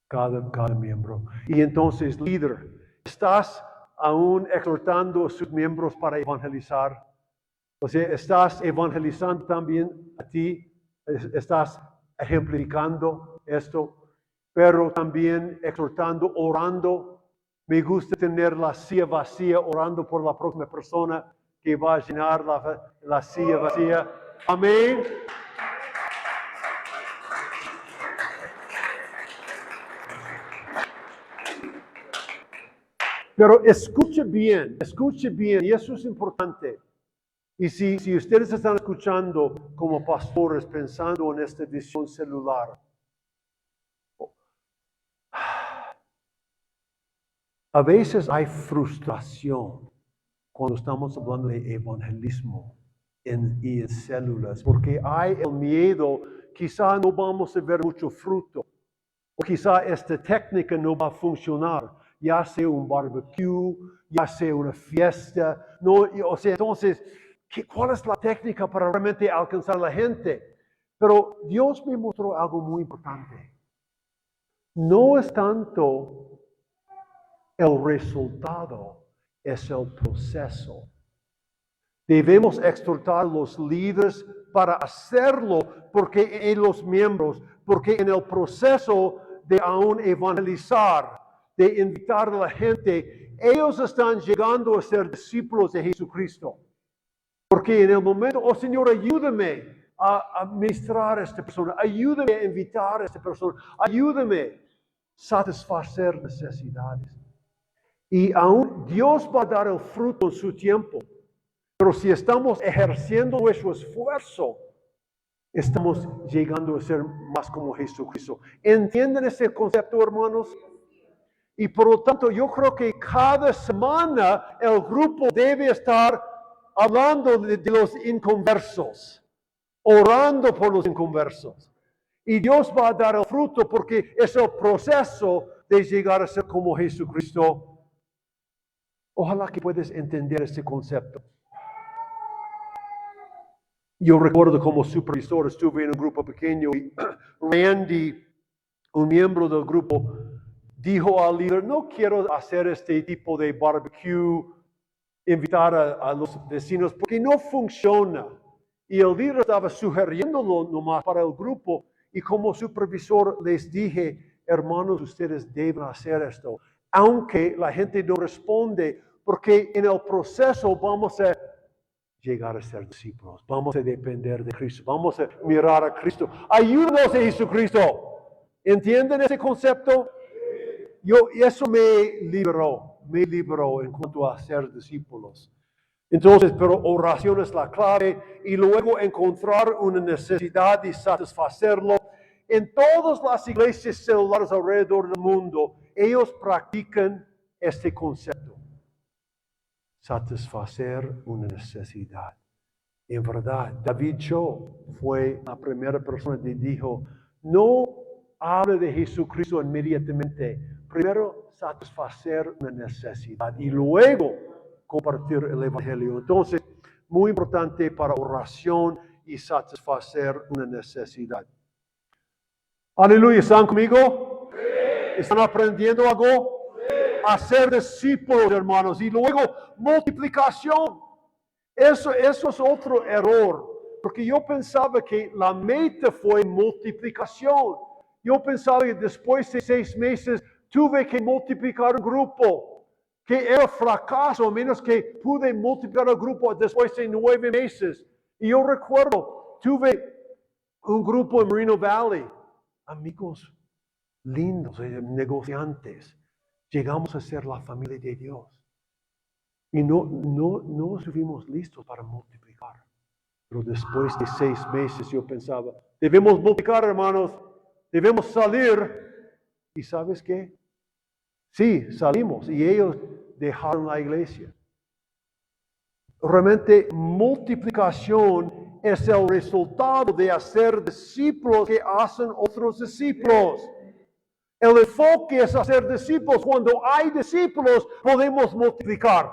Cada miembro. Y entonces, líder, ¿estás aún exhortando a sus miembros para evangelizar? O sea, ¿estás evangelizando también a ti? ¿Estás ejemplificando esto? Pero también exhortando, orando. Me gusta tener la silla vacía, orando por la próxima persona que va a llenar la silla vacía. Amén. Pero escuche bien, y eso es importante. Y si ustedes están escuchando como pastores, pensando en esta visión celular, a veces hay frustración cuando estamos hablando de evangelismo y en células, porque hay el miedo, quizá no vamos a ver mucho fruto, o quizá esta técnica no va a funcionar, ya sea un barbecue, ya sea una fiesta, entonces, ¿cuál es la técnica para realmente alcanzar a la gente? Pero Dios me mostró algo muy importante. No es tanto el resultado, es el proceso. Debemos exhortar a los líderes para hacerlo, porque en los miembros, porque en el proceso de aún evangelizar, de invitar a la gente, ellos están llegando a ser discípulos de Jesucristo. Porque en el momento, oh Señor, ayúdame a ministrar a esta persona, ayúdame a invitar a esta persona, ayúdame a satisfacer necesidades. Y aún Dios va a dar el fruto en su tiempo. Pero si estamos ejerciendo nuestro esfuerzo, estamos llegando a ser más como Jesucristo. ¿Entienden ese concepto, hermanos? Y por lo tanto, yo creo que cada semana el grupo debe estar hablando de los inconversos, orando por los inconversos. Y Dios va a dar el fruto porque es el proceso de llegar a ser como Jesucristo. Ojalá que puedas entender este concepto. Yo recuerdo como supervisor estuve en un grupo pequeño y Randy, un miembro del grupo, dijo al líder, no quiero hacer este tipo de barbecue, invitar a los vecinos, porque no funciona. Y el líder estaba sugiriéndolo nomás para el grupo. Y como supervisor les dije, hermanos, ustedes deben hacer esto. Aunque la gente no responde, porque en el proceso vamos a llegar a ser discípulos. Vamos a depender de Cristo. Vamos a mirar a Cristo. Ayúdanos a Jesucristo. ¿Entienden ese concepto? Eso me liberó en cuanto a ser discípulos. Entonces, pero oración es la clave y luego encontrar una necesidad y satisfacerlo. En todas las iglesias celulares alrededor del mundo, ellos practican este concepto. Satisfacer una necesidad. En verdad, David Cho fue la primera persona que dijo, no hable de Jesucristo inmediatamente. Primero, satisfacer una necesidad y luego compartir el Evangelio. Entonces, muy importante para oración y satisfacer una necesidad. Aleluya, ¿están conmigo? ¿Están aprendiendo algo? Hacer discípulos, hermanos, y luego multiplicación. Eso es otro error, porque yo pensaba que la meta fue multiplicación. Yo pensaba que después de 6 meses tuve que multiplicar un grupo, que era fracaso, a menos que pude multiplicar el grupo después de 9 meses. Y yo recuerdo, tuve un grupo en Moreno Valley, amigos lindos, negociantes. Llegamos a ser la familia de Dios. Y no estuvimos listos para multiplicar. Pero después de 6 meses yo pensaba, debemos multiplicar, hermanos. Debemos salir. ¿Y sabes qué? Sí, salimos. Y ellos dejaron la iglesia. Realmente multiplicación es el resultado de hacer discípulos que hacen otros discípulos. El enfoque es hacer discípulos. Cuando hay discípulos, podemos multiplicar.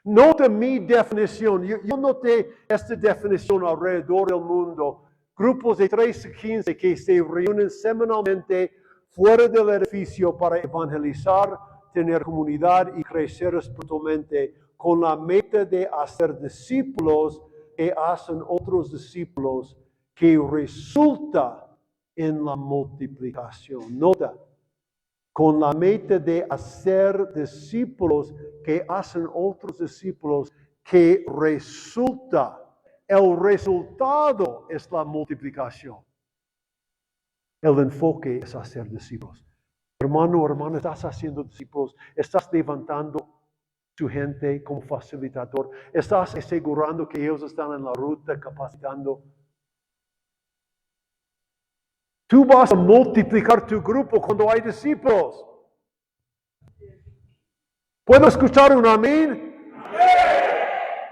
Nota mi definición. Yo noté esta definición alrededor del mundo. Grupos de 3 a 15 que se reúnen semanalmente fuera del edificio para evangelizar, tener comunidad y crecer espiritualmente con la meta de hacer discípulos que hacen otros discípulos que resulta en la multiplicación. Nota, con la meta de hacer discípulos que hacen otros discípulos que resulta. El resultado es la multiplicación. El enfoque es hacer discípulos. Hermano, hermana, estás haciendo discípulos, estás levantando tu gente como facilitador, estás asegurando que ellos están en la ruta, capacitando. Tú vas a multiplicar tu grupo cuando hay discípulos. ¿Puedo escuchar un amén?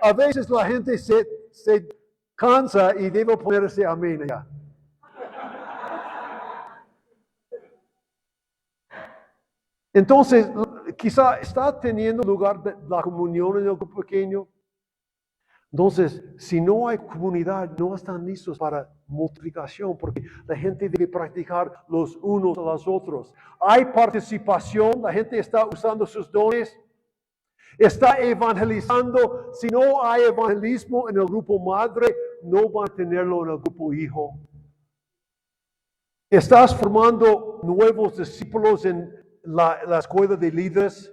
A veces la gente se cansa y debe poner ese amén allá. Entonces, quizá está teniendo lugar la comunión en el grupo pequeño. Entonces, si no hay comunidad, no están listos para multiplicación, porque la gente debe practicar los unos a los otros. Hay participación, la gente está usando sus dones, está evangelizando. Si no hay evangelismo en el grupo madre, no van a tenerlo en el grupo hijo. Estás formando nuevos discípulos en la escuela de líderes.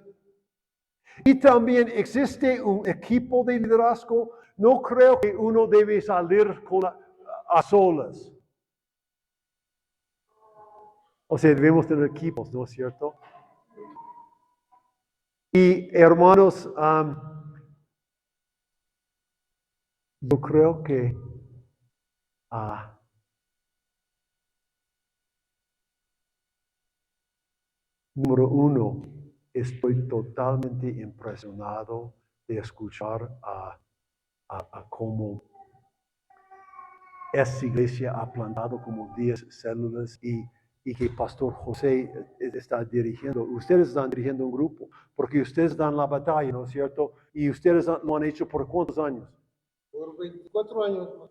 Y también existe un equipo de liderazgo. No creo que uno debe salir a solas. O sea, debemos tener equipos, ¿no es cierto? Y hermanos, Yo creo que número uno, estoy totalmente impresionado de escuchar a cómo esta iglesia ha plantado como 10 células y que Pastor José está dirigiendo. Ustedes están dirigiendo un grupo, porque ustedes dan la batalla, ¿no es cierto? Y ustedes lo han hecho por ¿cuántos años? Por 24 años más.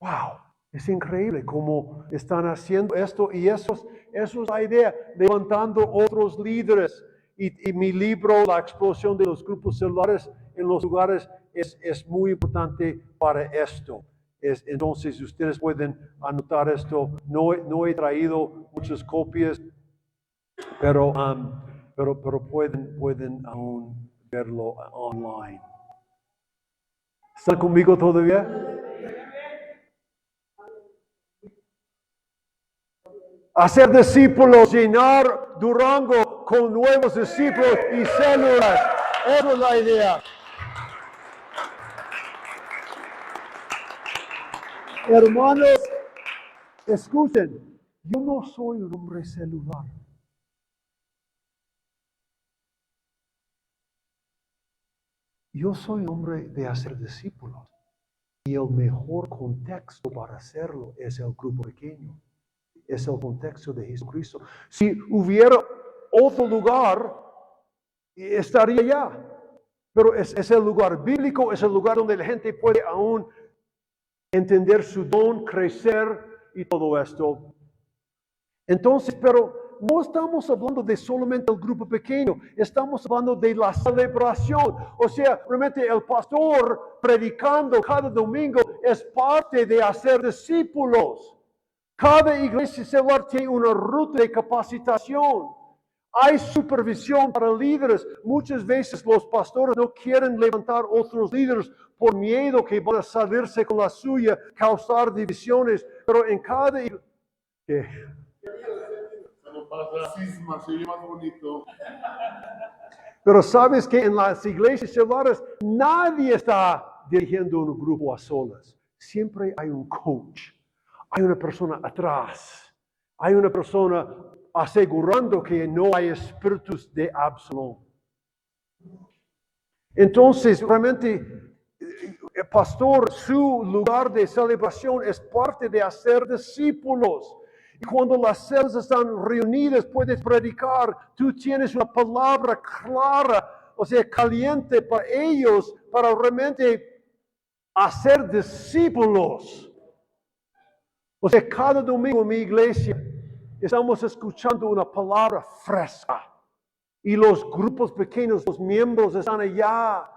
¡Wow! Es increíble cómo están haciendo esto y eso es la idea, levantando otros líderes. Y mi libro, La explosión de los grupos celulares en los lugares, es muy importante para esto. Entonces ustedes pueden anotar esto. No he traído muchas copias, pero pueden aún verlo online. ¿Están conmigo todavía? Hacer discípulos, llenar Durango con nuevos discípulos y células. Esa es la idea. Hermanos, escuchen, yo no soy un hombre celular. Yo soy un hombre de hacer discípulos. Y el mejor contexto para hacerlo es el grupo pequeño. Es el contexto de Jesucristo. Si hubiera otro lugar, estaría ya. Pero es el lugar bíblico, es el lugar donde la gente puede aún entender su don, crecer y todo esto. Entonces, pero no estamos hablando de solamente el grupo pequeño, estamos hablando de la celebración. O sea, realmente el pastor predicando cada domingo es parte de hacer discípulos. Cada iglesia celular tiene una ruta de capacitación. Hay supervisión para líderes. Muchas veces los pastores no quieren levantar otros líderes por miedo que van a salirse con la suya, causar divisiones. Pero en cada iglesia... Se lo pasa cisma, se oye más bonito. Pero sabes que en las iglesias celulares nadie está dirigiendo un grupo a solas. Siempre hay un coach. Hay una persona atrás. Hay una persona asegurando que no hay espíritus de Absalón. Entonces, realmente, el pastor, su lugar de celebración es parte de hacer discípulos. Y cuando las células están reunidas, puedes predicar. Tú tienes una palabra clara, o sea, caliente para ellos, para realmente hacer discípulos. O sea, cada domingo en mi iglesia estamos escuchando una palabra fresca. Y los grupos pequeños, los miembros están allá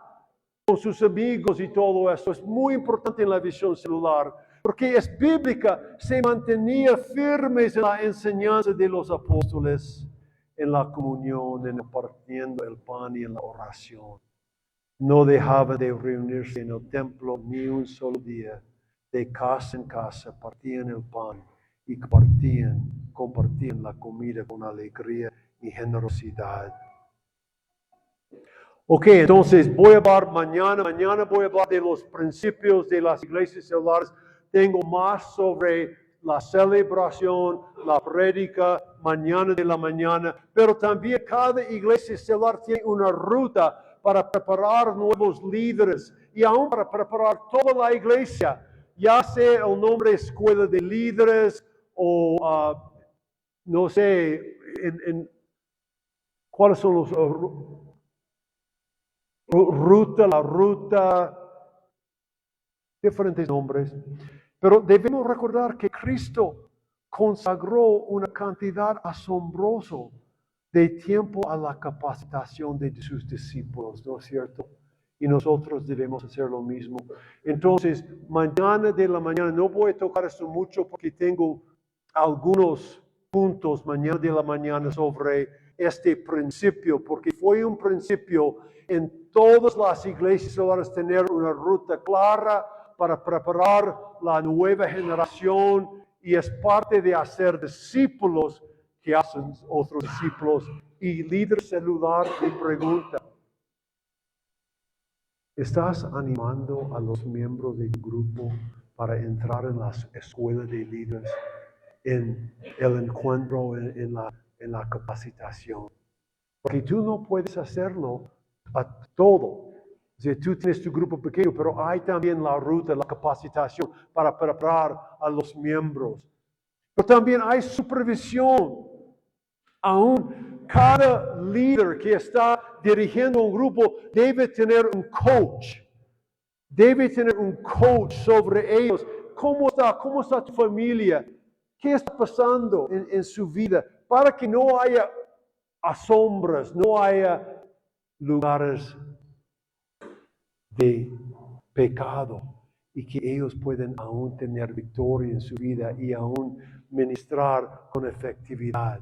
con sus amigos y todo eso. Es muy importante en la visión celular, porque es bíblica. Se mantenía firmes en la enseñanza de los apóstoles, en la comunión, en partiendo el pan y en la oración. No dejaba de reunirse en el templo ni un solo día. De casa en casa partían el pan y compartían la comida con alegría y generosidad. Ok, entonces voy a hablar mañana voy a hablar de los principios de las iglesias celulares. Tengo más sobre la celebración, la prédica, mañana de la mañana, pero también cada iglesia celular tiene una ruta para preparar nuevos líderes y aún para preparar toda la iglesia. Ya sea el nombre escuela de líderes o no sé, ¿cuáles son los la ruta, diferentes nombres? Pero debemos recordar que Cristo consagró una cantidad asombrosa de tiempo a la capacitación de sus discípulos, ¿no es cierto? Y nosotros debemos hacer lo mismo. Entonces, mañana de la mañana, no voy a tocar esto mucho porque tengo algunos puntos mañana de la mañana sobre este principio, porque fue un principio en todas las iglesias celulares tener una ruta clara para preparar la nueva generación y es parte de hacer discípulos que hacen otros discípulos. Y líder celular me pregunta, ¿Estás animando a los miembros del grupo para entrar en las escuelas de líderes, en el encuentro, en la capacitación? Porque tú no puedes hacerlo a todo. Si tú tienes tu grupo pequeño, pero hay también la ruta, la capacitación para preparar a los miembros. Pero también hay supervisión. Aún cada líder que está dirigiendo un grupo debe tener un coach. Debe tener un coach sobre ellos. ¿Cómo está tu familia? ¿Qué está pasando en su vida? Para que no haya asombros, no haya lugares de pecado y que ellos puedan aún tener victoria en su vida y aún ministrar con efectividad.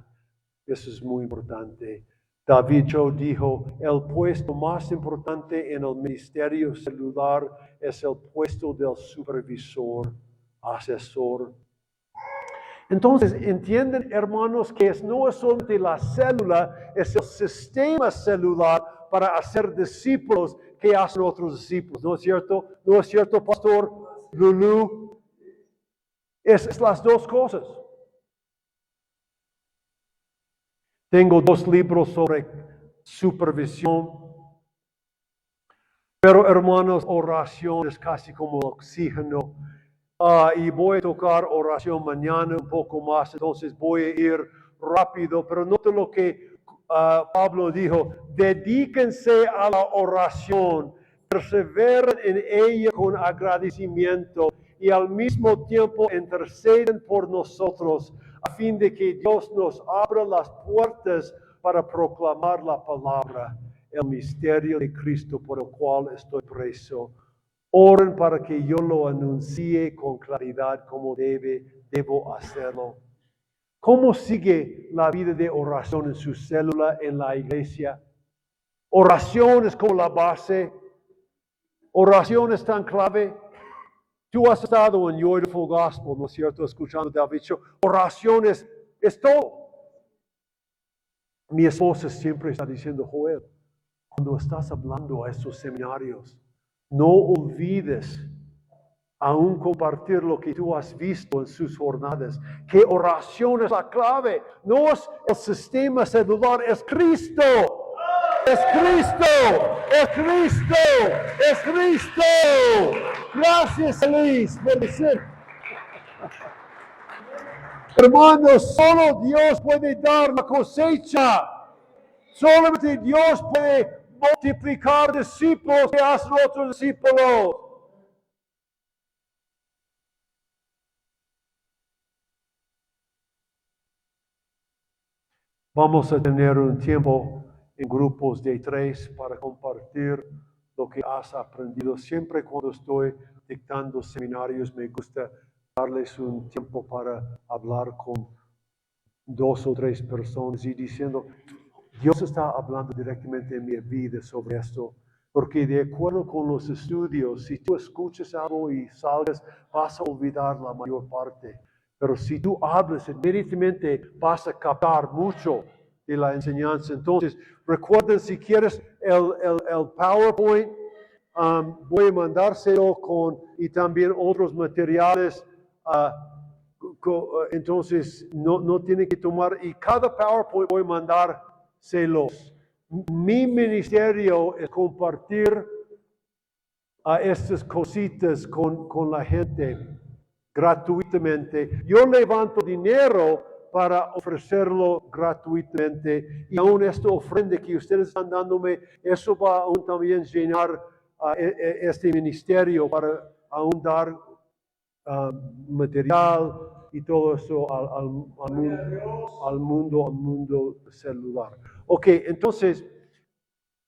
Eso es muy importante. David Joe dijo, el puesto más importante en el ministerio celular es el puesto del supervisor, asesor. Entonces, entienden, hermanos, que no es solamente la célula, es el sistema celular para hacer discípulos que hacen otros discípulos. ¿No es cierto? ¿No es cierto, Pastor Lulú? Es las dos cosas. Tengo 2 libros sobre supervisión. Pero, hermanos, oración es casi como oxígeno. Y voy a tocar oración mañana un poco más, entonces voy a ir rápido, pero note lo que Pablo dijo: dedíquense a la oración, perseveren en ella con agradecimiento y al mismo tiempo interceden por nosotros, a fin de que Dios nos abra las puertas para proclamar la palabra, el misterio de Cristo por el cual estoy preso. Oren para que yo lo anuncie con claridad como debo hacerlo. ¿Cómo sigue la vida de oración en su célula, en la iglesia? Oración es como la base. Oración es tan clave. Tú has estado en Joyful Gospel, ¿no es cierto? Escuchando David Show. Oración es todo. Mi esposa siempre está diciendo: Joel, cuando estás hablando a estos seminarios, no olvides aún compartir lo que tú has visto en sus jornadas, que oración es la clave. No es el sistema celular, es Cristo. Es Cristo, es Cristo, es Cristo. Gracias, Luis, por decir. Hermanos, solo Dios puede dar la cosecha. Solamente Dios puede multiplicar discípulos que hacen otros discípulos. Vamos a tener un tiempo en grupos de 3 para compartir lo que has aprendido. Siempre cuando estoy dictando seminarios me gusta darles un tiempo para hablar con 2 o 3 personas y diciendo: Dios está hablando directamente en mi vida sobre esto. Porque de acuerdo con los estudios, si tú escuchas algo y salgas, vas a olvidar la mayor parte. Pero si tú hablas, inmediatamente vas a captar mucho de la enseñanza. Entonces, recuerden, si quieres el PowerPoint, voy a mandárselo y también otros materiales. Entonces, no tienen que tomar. Y cada PowerPoint voy a mandárselos. Mi ministerio es compartir estas cositas con la gente gratuitamente. Yo levanto dinero para ofrecerlo gratuitamente, y aún esta ofrenda que ustedes están dándome, eso va aún también llenar este ministerio para aún dar material y todo eso al mundo celular. Ok, entonces,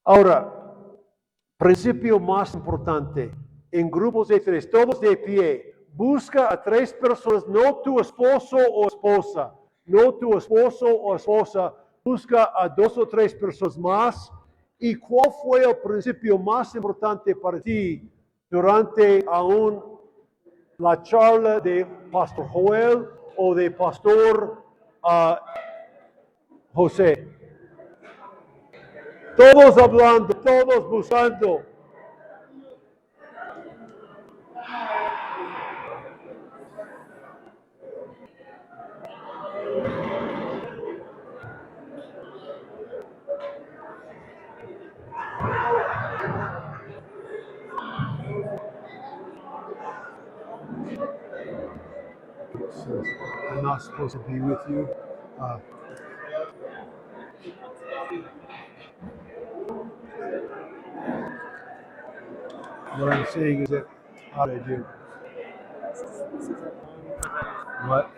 ahora, principio más importante, en grupos de 3, todos de pie, busca a 3 personas, no tu esposo o esposa, busca a 2 o 3 personas más. ¿Y cuál fue el principio más importante para ti durante aún la charla de Pastor Joel o de Pastor José? Todos hablando, todos buscando. says, I'm not supposed to be with you. Uh, what I'm saying is that, how did I do? What?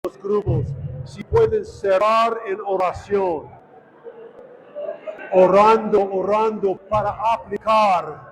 los grupos, si pueden cerrar en oración, orando para aplicar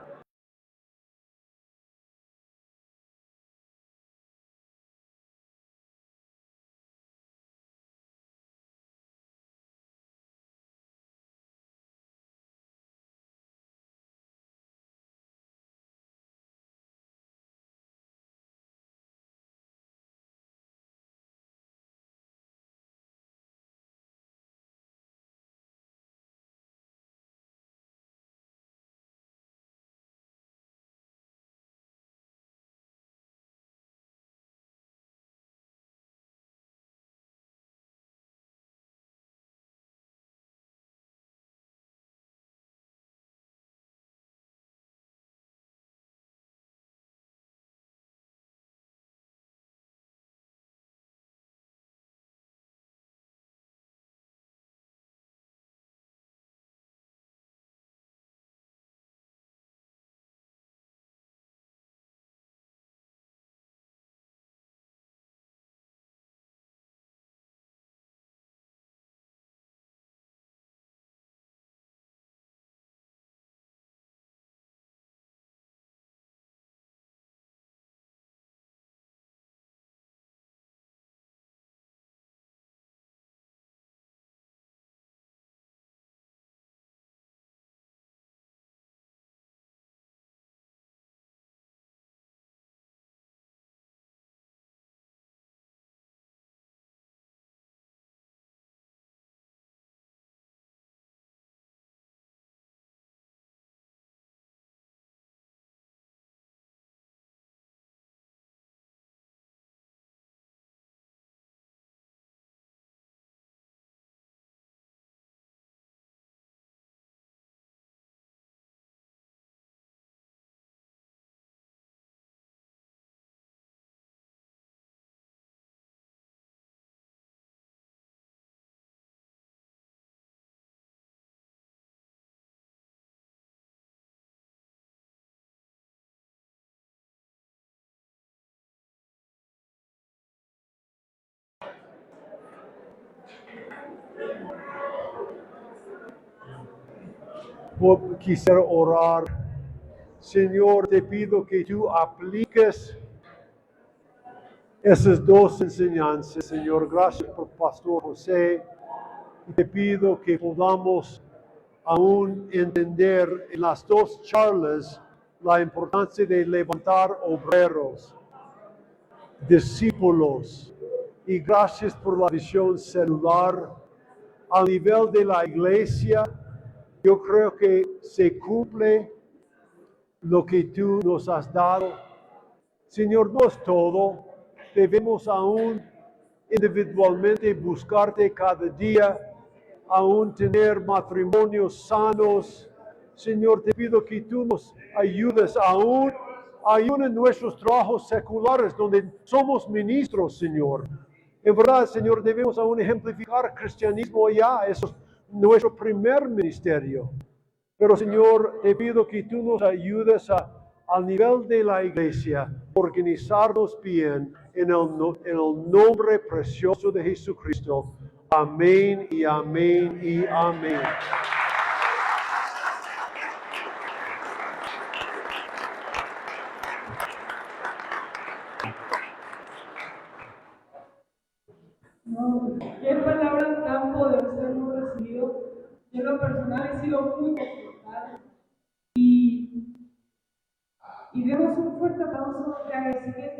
quisiera orar. Señor, te pido que tú apliques esas dos enseñanzas, Señor. Gracias por Pastor José. Y te pido que podamos aún entender en las dos charlas la importancia de levantar obreros, discípulos. Y gracias por la visión celular. A nivel de la iglesia, yo creo que se cumple lo que tú nos has dado. Señor, no es todo. Debemos aún individualmente buscarte cada día, aún tener matrimonios sanos. Señor, te pido que tú nos ayudes aún en nuestros trabajos seculares, donde somos ministros, Señor. En verdad, Señor, debemos aún ejemplificar cristianismo allá. Eso es nuestro primer ministerio. Pero Señor, te pido que tú nos ayudes al nivel de la iglesia, organizarnos bien en el nombre precioso de Jesucristo. Amén y amén y amén. No, qué palabra tan poderosa hemos recibido. Yo en lo personal he sido muy confrontada y demos un fuerte aplauso de agradecimiento